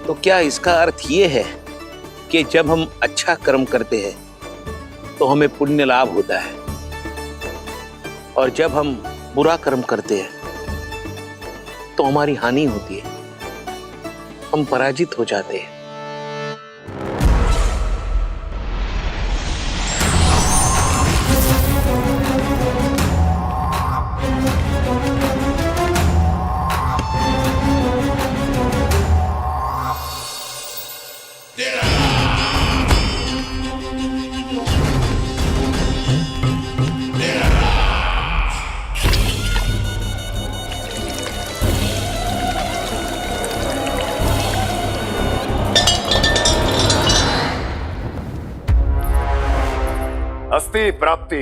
तो क्या इसका अर्थ ये है कि जब हम अच्छा कर्म करते हैं तो हमें पुण्य लाभ होता है, और जब हम बुरा कर्म करते हैं तो हमारी हानि होती है, हम पराजित हो जाते हैं? अस्ति प्राप्ति।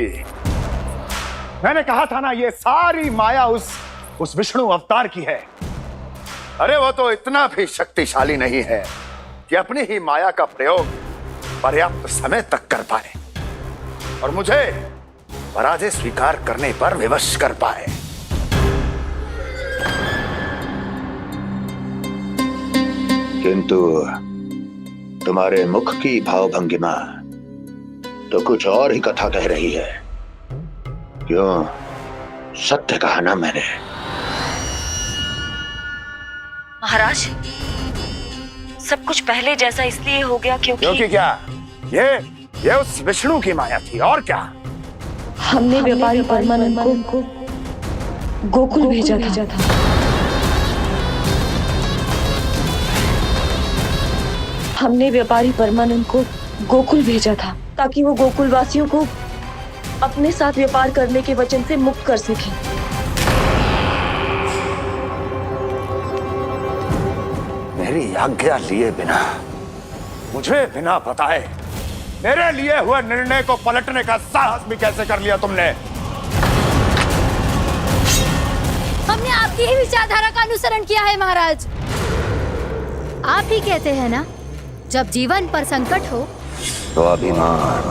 मैंने कहा था ना, ये सारी माया उस विष्णु अवतार की है। अरे वो तो इतना भी शक्तिशाली नहीं है कि अपनी ही माया का प्रयोग पर्याप्त समय तक कर पाए और मुझे पराजय स्वीकार करने पर विवश कर पाए। किंतु तुम्हारे मुख की भावभंगिमा तो कुछ और ही कथा कह रही है। क्यों? सत्य कहा ना मैंने। महाराज, सब कुछ पहले जैसा इसलिए हो गया क्योंकि क्या? ये उस विष्णु की माया थी, और क्या? हमने व्यापारी परमानंद को गोकुल भेजा था। हमने व्यापारी परमानंद को गोकुल भेजा था ताकि वो गोकुल वासियों को अपने साथ व्यापार करने के वचन से मुक्त कर सके। मेरी आज्ञा लिए बिना, मुझे बिना बताए मेरे लिए हुए निर्णय को पलटने का साहस भी कैसे कर लिया तुमने? हमने आपकी ही विचारधारा का अनुसरण किया है महाराज। आप ही कहते हैं ना, जब जीवन पर संकट हो तो अभिमान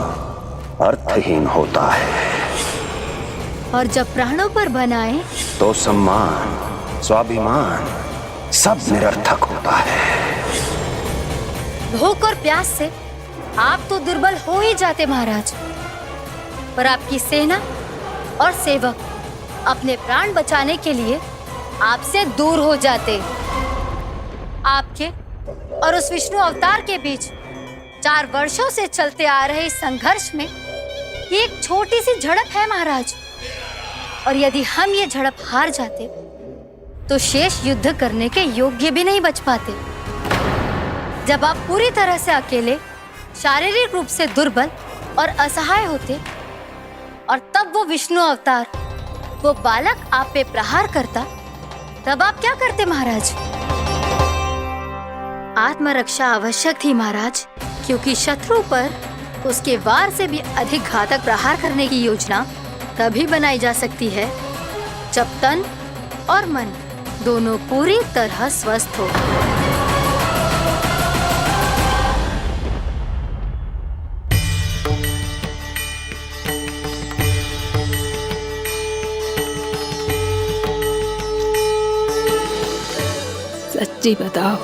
अर्थहीन होता है, और जब प्राणों पर बनाए तो सम्मान स्वाभिमान सब निरर्थक होता है। भूख और प्यास से आप तो दुर्बल हो ही जाते महाराज, पर आपकी सेना और सेवक अपने प्राण बचाने के लिए आपसे दूर हो जाते। आपके और उस विष्णु अवतार के बीच 4 वर्षों से चलते आ रहे इस संघर्ष में ये एक छोटी सी झड़प है महाराज, और यदि हम ये झड़प हार जाते तो शेष युद्ध करने के योग्य भी नहीं बच पाते। जब आप पूरी तरह से अकेले, शारीरिक रूप से दुर्बल और असहाय होते, और तब वो विष्णु अवतार, वो बालक आप पे प्रहार करता, तब आप क्या करते महाराज? आत्मरक्षा आवश्यक थी महाराज, क्योंकि शत्रु पर उसके वार से भी अधिक घातक प्रहार करने की योजना तभी बनाई जा सकती है जब तन और मन दोनों पूरी तरह स्वस्थ हो। सच्ची बताओ,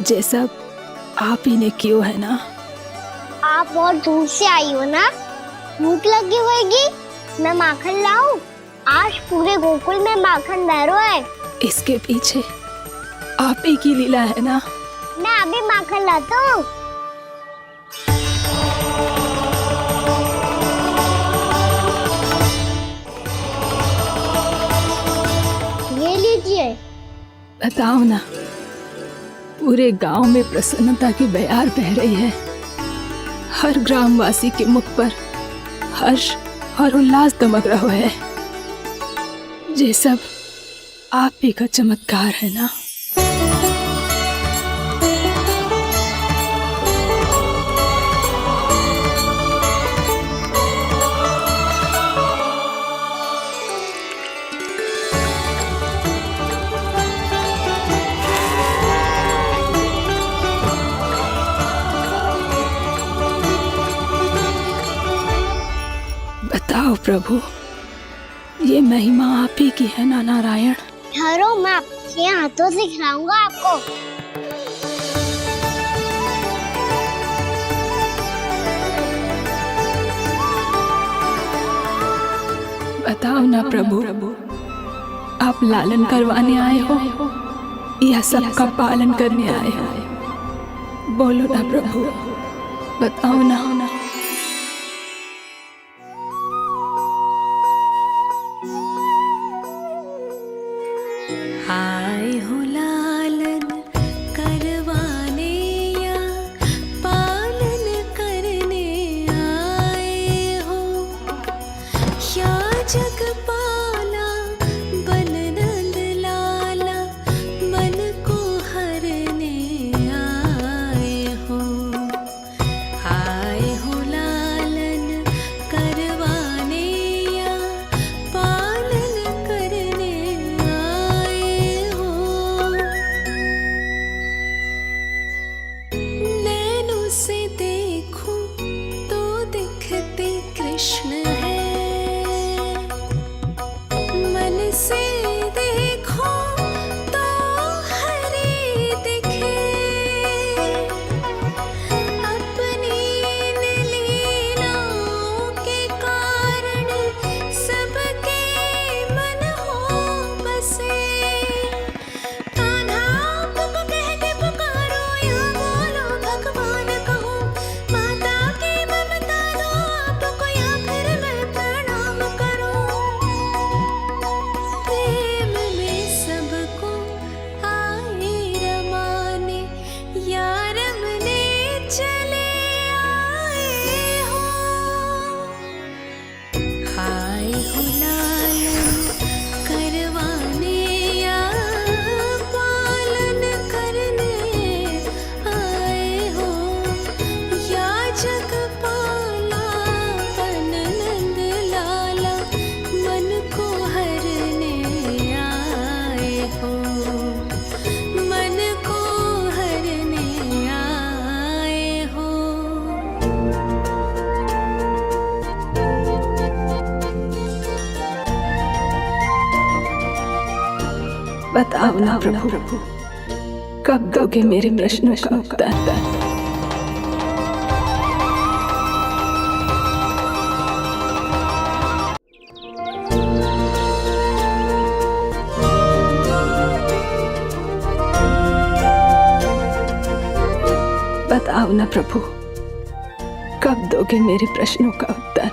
ये सब आप ही ने क्यों है ना? आप बहुत दूर से आई हो ना, भूख लगी होगी। मैं माखन लाऊं? आज पूरे गोकुल में माखन बह रहा है। इसके पीछे आप ही की लीला है ना? मैं अभी माखन लाता हूँ। ये लीजिए। बताओ ना, पूरे गांव में प्रसन्नता की बयार बह रही है। हर ग्रामवासी के मुख पर हर्ष और उल्लास दमक रहा है। ये सब आप ही का चमत्कार है ना? बताओ प्रभु, ये महिमा आप ही की है ना नारायण? ठहरो, मैं आपके हाथों से खिलाऊंगा आपको। बताओ ना प्रभु, आप लालन करवाने आए हो या सबका पालन करने आए हो? बोलो ना प्रभु, बताओ ना। आए हो लालन करवाने या पालन करने आए हो, या जगपाला बन नंद लाला मन को हरने आए हो। आए हो बताओ ना प्रभु, कब दोगे मेरे प्रश्नों का उत्तर? बताओ ना प्रभु, कब दोगे मेरे प्रश्नों का उत्तर?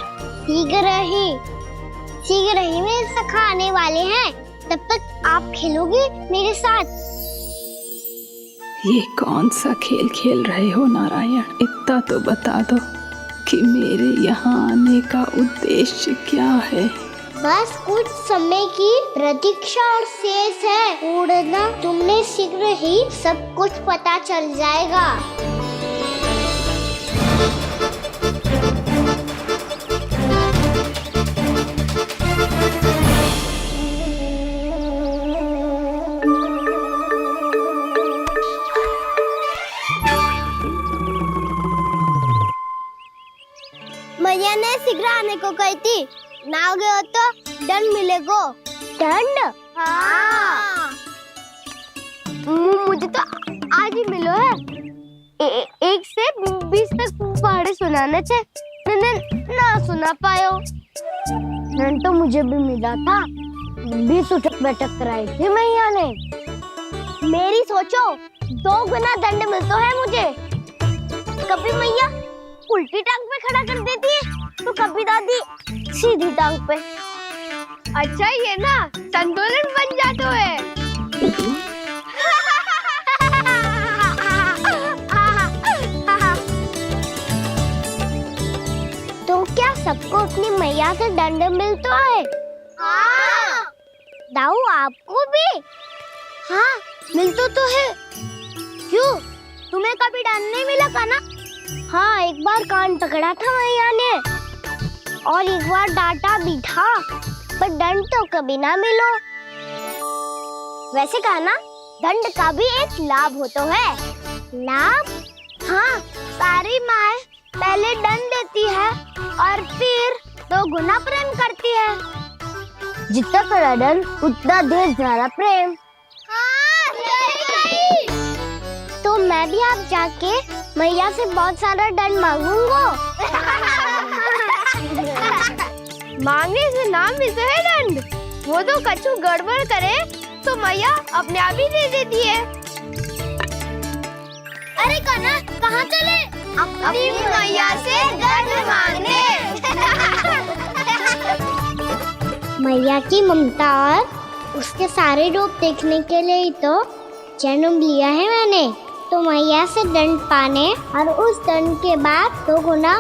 शीघ्र ही मेरे सखा आने वाले हैं, तब तक आप खेलोगे मेरे साथ। ये कौन सा खेल खेल रहे हो नारायण? इतना तो बता दो कि मेरे यहाँ आने का उद्देश्य क्या है? बस कुछ समय की प्रतीक्षा और शेष है। उड़ना तुमने शीघ्र ही सब कुछ पता चल जाएगा। मैया ने शीघ्र आने को कही थी, ना हो गए तो दंड मिलेगा। दंड? हाँ। मुझे तो आज ही मिलो है। 1 से 20 तक पहाड़े सुनाने थे, ना सुना पायो। दंड तो मुझे भी मिला था, 20 उठक बैठक कराई थी मैया ने। मेरी सोचो 2 गुना दंड मिलता है मुझे। कभी मैया उल्टी टांग पे खड़ा कर देती है, तो कभी दादी सीधी टांग पे। अच्छा ये ना संतुलन बन जाता है। तो क्या सबको अपनी मैया से दंड मिलता है? हाँ। दाऊ आपको भी? हाँ मिलता तो है। क्यों, तुम्हें कभी दंड नहीं मिला का ना? हाँ, एक बार कान पकड़ा था मैया ने और एक बार डांटा भी था, पर दंड तो कभी ना मिलो। वैसे कहा ना, दंड का भी एक लाभ होता है। लाभ? हाँ, सारी माँ पहले दंड देती है और फिर 2 गुना प्रेम करती है। जितना कड़ा दंड उतना ढेर सारा प्रेम। हाँ, सही। तो मैं भी आप जाके मैया से बहुत सारा दंड मांगूंगा। मांगने से ना मिलता है दंड, वो तो कछु गड़बड़ करे तो मैया अपने आप ही दे देती है। अरे कना, कहाँ चले? अपनी मैया से दंड मांगने। मैया की ममता और उसके सारे रूप देखने के लिए ही तो जन्म लिया है मैंने। तो मैया से दंड पाने और उस दंड के बाद 2 गुना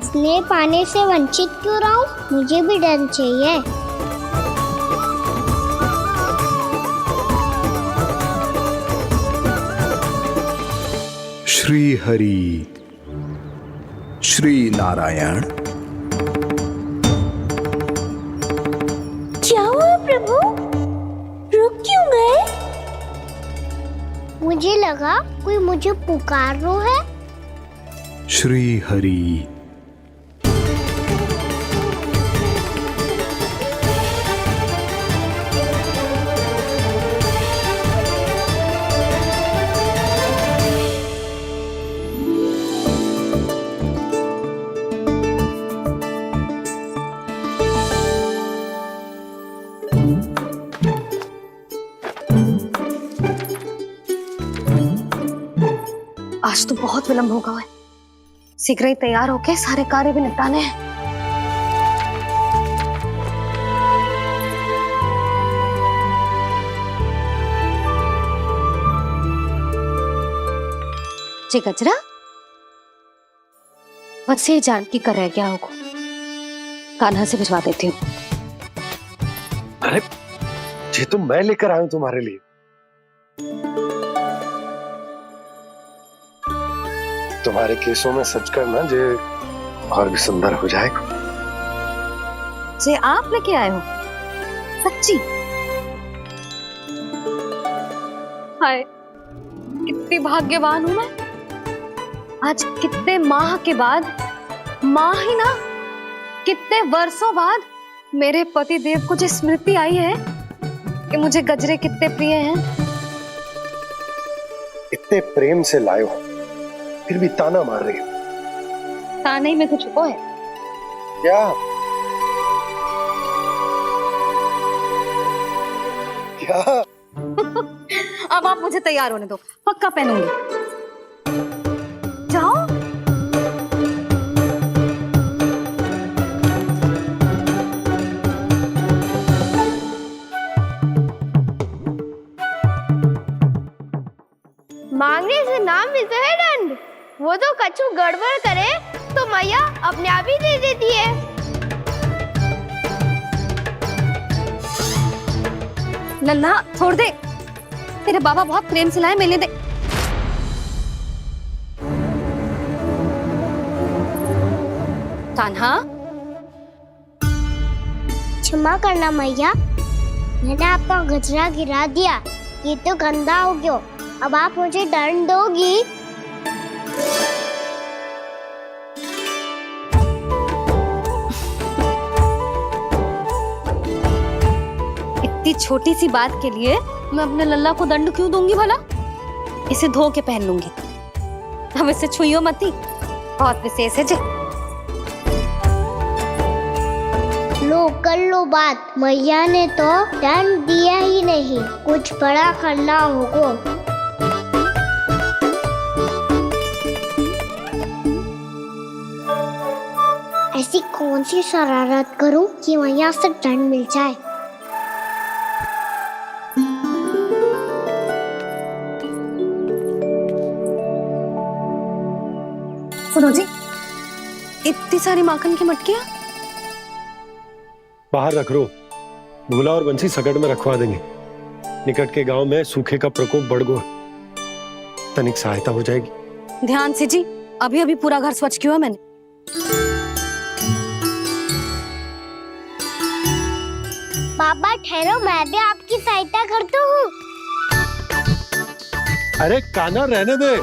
स्नेह पाने से वंचित क्यों रहूं? मुझे भी दंड चाहिए। श्री हरि, श्री नारायण। क्या हुआ प्रभु? रुक क्यों गए? मुझे लगा कोई मुझे पुकार रहा है। श्री हरि। आज तो बहुत विलंब होगा है। शीघ्र ही तैयार होके सारे कार्य भी निपटाने हैं। जी गजरा, बस ये जान की कर रहे क्या होगा, कान्हा से भिजवा देती हूँ। अरे ये तो मैं लेकर आया हूं तुम्हारे लिए। तुम्हारे केसों में सच करना जे और भी सुंदर हो जाएगा। जे आप लेके आए हो? सच्ची? हाय, कितनी भाग्यवान हूं मैं। आज कितने माह के बाद, माह ही ना, कितने वर्षों बाद मेरे पति देव को जो स्मृति आई है कि मुझे गजरे कितने प्रिय हैं। इतने प्रेम से लाए हो, फिर भी ताना मार रही हो। ताने में कुछ छुपो है क्या? क्या? अब आप मुझे तैयार होने दो, पक्का पहनूंगी। जाओ। मांगने से नाम मिलता है दंड। वो तो कछु गड़बड़ करे तो मैया अपने आप ही दे देती है। लल्ला छोड़ दे, तेरे बाबा बहुत प्रेम से लाए, मिलने दे। कान्हा, क्षमा करना मैया, मैंने आपका गजरा गिरा दिया, ये तो गंदा हो गया। अब आप मुझे दंड दोगी? इतनी छोटी सी बात के लिए मैं अपने लल्ला को दंड क्यों दूंगी भला? इसे धो के पहन लूंगी। अब इसे छुइयो मती, बहुत विशेष है जी। लो कर लो बात, मैया ने तो दंड दिया ही नहीं, कुछ बड़ा करना होगा। ऐसी कौन सी शरारत करूं कि मैया से दंड मिल जाए? सुनो जी, इतनी सारी माखन की मटकियां बाहर रख रो, भूला और बंसी सकट में रखवा देंगे। निकट के गांव में सूखे का प्रकोप बढ़ गो, तनिक सहायता हो जाएगी। ध्यान से जी, अभी अभी पूरा घर स्वच्छ किया मैंने। पापा ठहरो, मैं भी आपकी सहायता करता हूँ। अरे कान्हा रहने दे।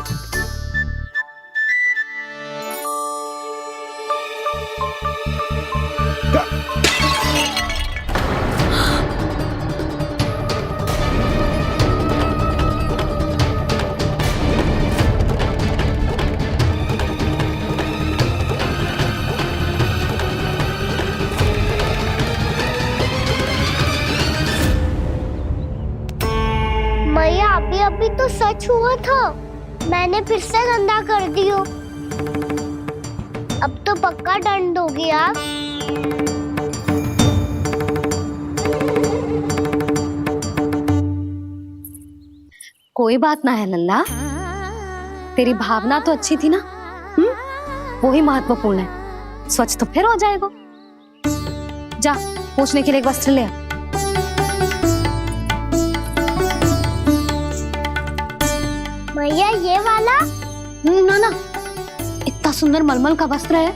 मैया अभी तो सच हुआ था, मैंने फिर से गंदा कर दियो। अब तो पक्का दंड दोगी आप। कोई बात ना है लल्ला, तेरी भावना तो अच्छी थी ना, वो ही महत्वपूर्ण है। स्वच्छ तो फिर हो जाएगा। जा, पोंछने के लिए एक वस्त्र ले आ। भैया ये वाला? ना ना, इतना सुंदर मलमल का वस्त्र है,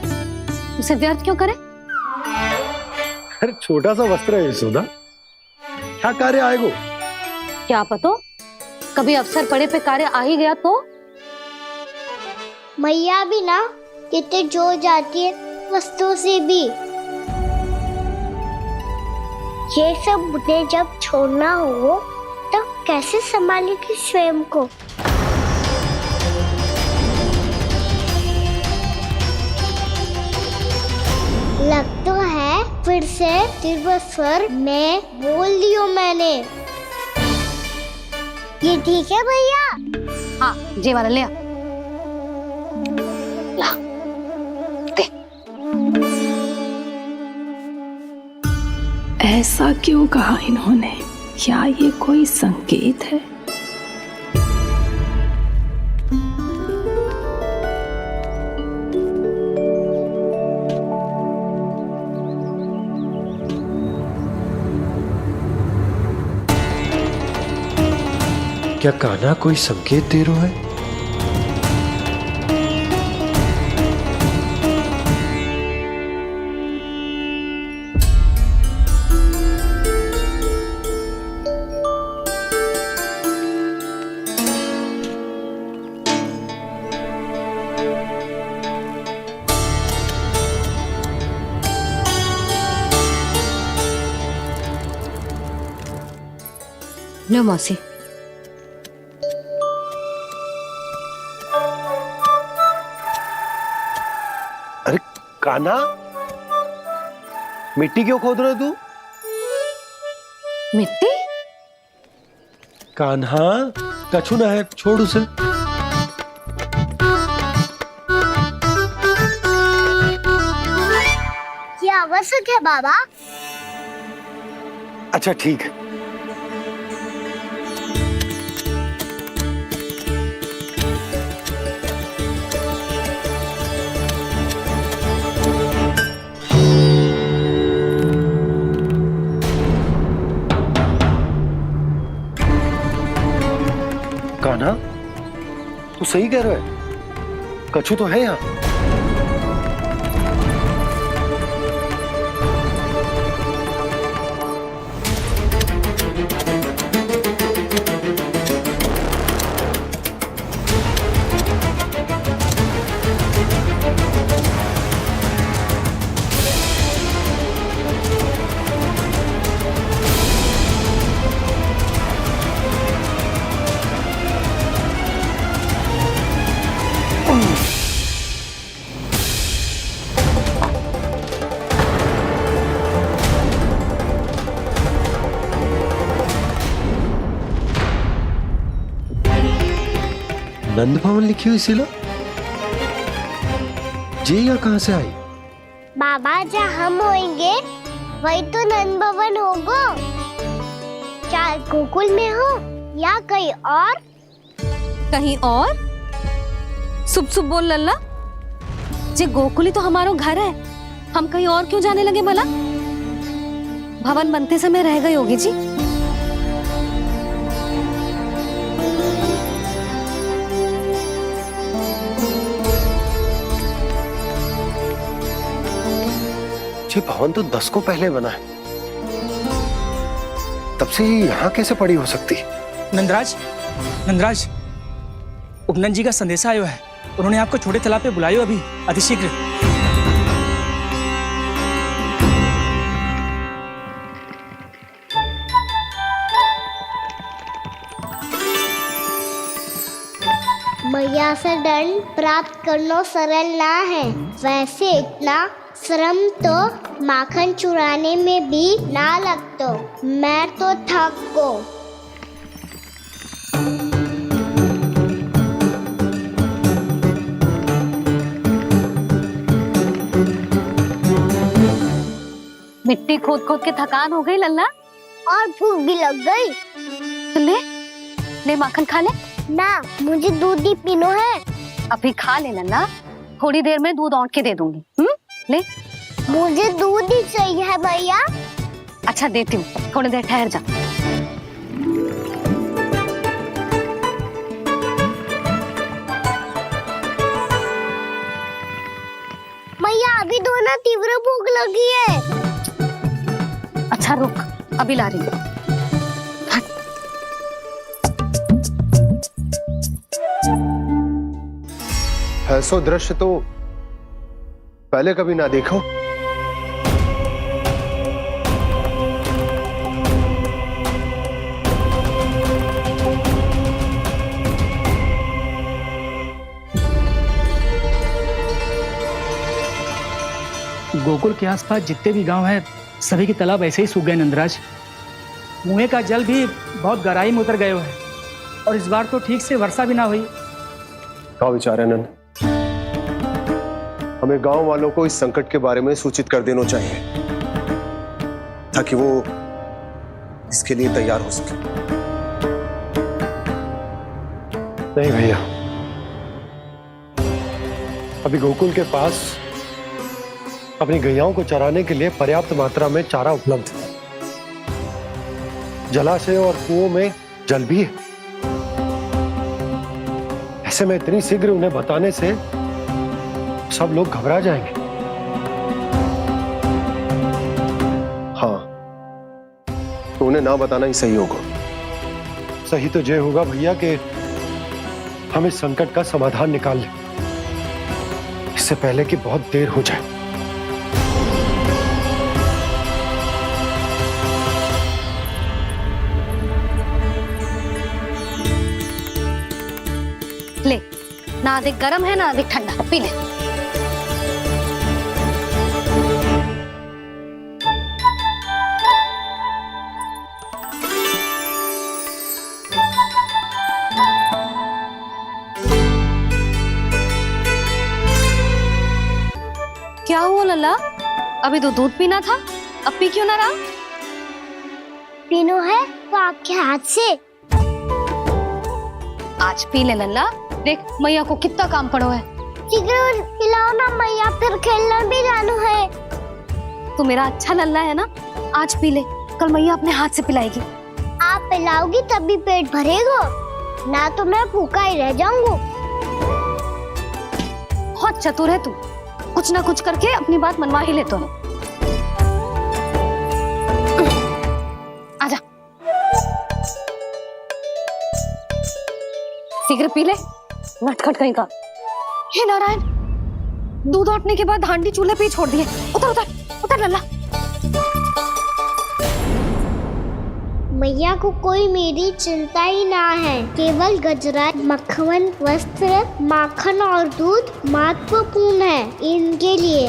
उसे व्यर्थ क्यों करे? अरे छोटा सा वस्त्र है यशोदा, क्या कार्य आएगा? क्या पता, कभी अवसर पड़े पे कार्य आ ही गया तो। मैया भी ना कितने जो जाती है वस्तुओं से भी। ये सब मुझे जब छोड़ना हो तो कैसे संभालेगी स्वयं को? लग तो है फिर से तीव्र स्वर में बोल दियो मैंने। ये ठीक है भैया? हाँ, जे वाला ले आ। ला, दे। ऐसा क्यों कहा इन्होंने? क्या ये कोई संकेत है? क्या कान्हा कोई संकेत दे रहा है? लो मौसी। अरे कान्हा, मिट्टी क्यों खोद रहे तू? मिट्टी? कान्हा, कछु ना है, छोड़ उसे। ये आवश्यक है बाबा। अच्छा ठीक है। कान्हा, तू सही कह रहा है, कछु तो है यहाँ। नंद भवन लिखी हुई सिला, ये यहाँ कहाँ से आई? बाबा जहाँ हम होंगे वही तो नंद भवन होगा। चाहे गोकुल में हो या कहीं और। कहीं और? सुब सुब बोल लल्ला। जे गोकुली तो हमारो घर है, हम कहीं और क्यों जाने लगे भला? भवन बनते समय रह गई होगी जी। ये भवन तो 10 को पहले बना है, तब से ये यहाँ कैसे पड़ी हो सकती? नंदराज, नंदराज, उपनंद जी का संदेशा आयो है। उन्होंने आपको छोटे तालाब पे बुलायो अभी, अतिशीघ्र। मैया से दंड प्राप्त करना सरल ना है। वैसे इतना श्रम तो माखन चुराने में भी ना लगता। मैं तो थक गो। मिट्टी खोद खोद के थकान हो गई लल्ला, और भूख भी लग गई। तो ले ले माखन खा ले। ना, मुझे दूध ही पीनो है। अभी खा ले लल्ला, थोड़ी देर में दूध औंट के दे दूंगी। ले। मुझे दूध ही चाहिए है भैया। अच्छा देती हूँ, थोड़ी देर ठहर जा। भैया अभी तो ना तीव्र भूख लगी है। अच्छा रुक, अभी ला रही हूँ। ऐसा दृश्य तो पहले कभी ना देखो। गोकुल के आसपास जितने भी गांव हैं, सभी के तालाब ऐसे ही सूख गए नंदराज। कुएं का जल भी बहुत गहराई में उतर गए है, और इस बार तो ठीक से वर्षा भी ना हुई। क्या विचार है नंद? हमें गांव वालों को इस संकट के बारे में सूचित कर देना चाहिए, ताकि वो इसके लिए तैयार हो सके। नहीं भैया, अभी गोकुल के पास अपनी गैयाओं को चराने के लिए पर्याप्त मात्रा में चारा उपलब्ध है। जलाशय और कुओं में जल भी है। ऐसे में इतनी शीघ्र उन्हें बताने से सब लोग घबरा जाएंगे। हाँ, तो उन्हें ना बताना ही सही होगा। सही तो ये होगा भैया कि हम इस संकट का समाधान निकाल लें, इससे पहले कि बहुत देर हो जाए। ले, ना अधिक गर्म है ना अधिक ठंडा, पी ले। क्या हुआ लल्ला? अभी तो दूध पीना था, अब पी क्यों ना रहा? पीनो है तो आपके हाथ से। आज पी ले लल्ला, देख मैया को कितना काम पड़ो है। शीघ्र पिलाओ ना मैया, फिर खेलना भी जाना है। तू मेरा अच्छा लल्ला है ना, आज पी ले, कल मैया अपने हाथ से पिलाएगी। आप पिलाओगी तभी पेट भरेगा, ना तो मैं भूखा ही रह जाऊंगा। बहुत चतुर है तू, कुछ ना कुछ करके अपनी बात मनवा ही लेता है। आजा, शीघ्र पी ले, नटखट कहीं का। हे नारायण, दूध औटने के बाद हांडी चूल्हे पे ही छोड़ दिए। उतर उतर उतर लल्ला। मैया को कोई मेरी चिंता ही ना है, केवल गजरा, मक्खन, वस्त्र, माखन और दूध महत्वपूर्ण है इनके लिए।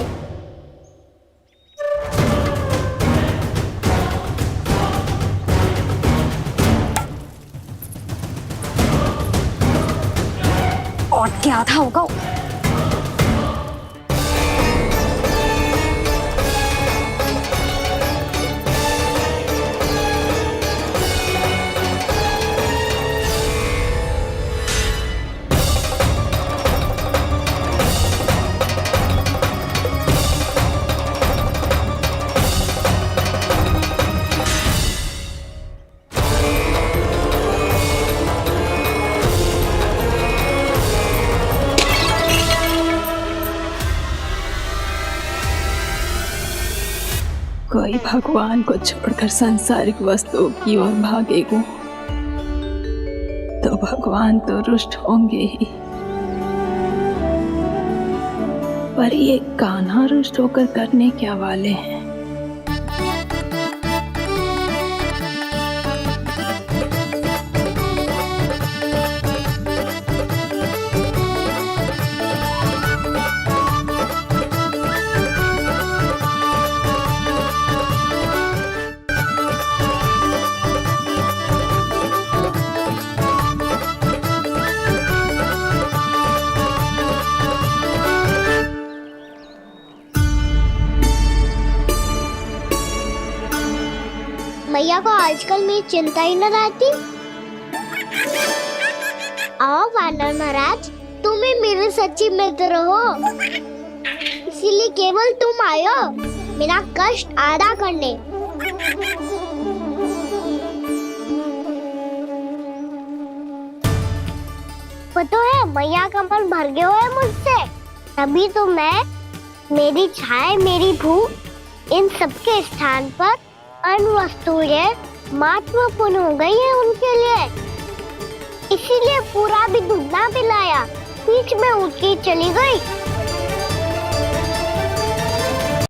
और क्या था होगा? कोई भगवान को छोड़कर सांसारिक वस्तुओं की ओर भागेगा तो भगवान तो रुष्ट होंगे ही, पर ये कान्हा रुष्ट होकर करने क्या वाले हैं? मैया को आजकल मेरी चिंता ही न रहती। आओ वानर महाराज, तुम ही मेरे सच्ची मित्र हो, इसीलिए केवल तुम आयो मेरा कष्ट आधा करने। पता है मैया का मन भर गया है मुझसे, तभी तो मैं, मेरी छाया, मेरी भूख, इन सबके स्थान पर अन्य वस्तुएं महत्वपूर्ण हो गई है उनके लिए। इसीलिए पूरा भी दूध ना पिलाया, बीच में उठ के चली गई।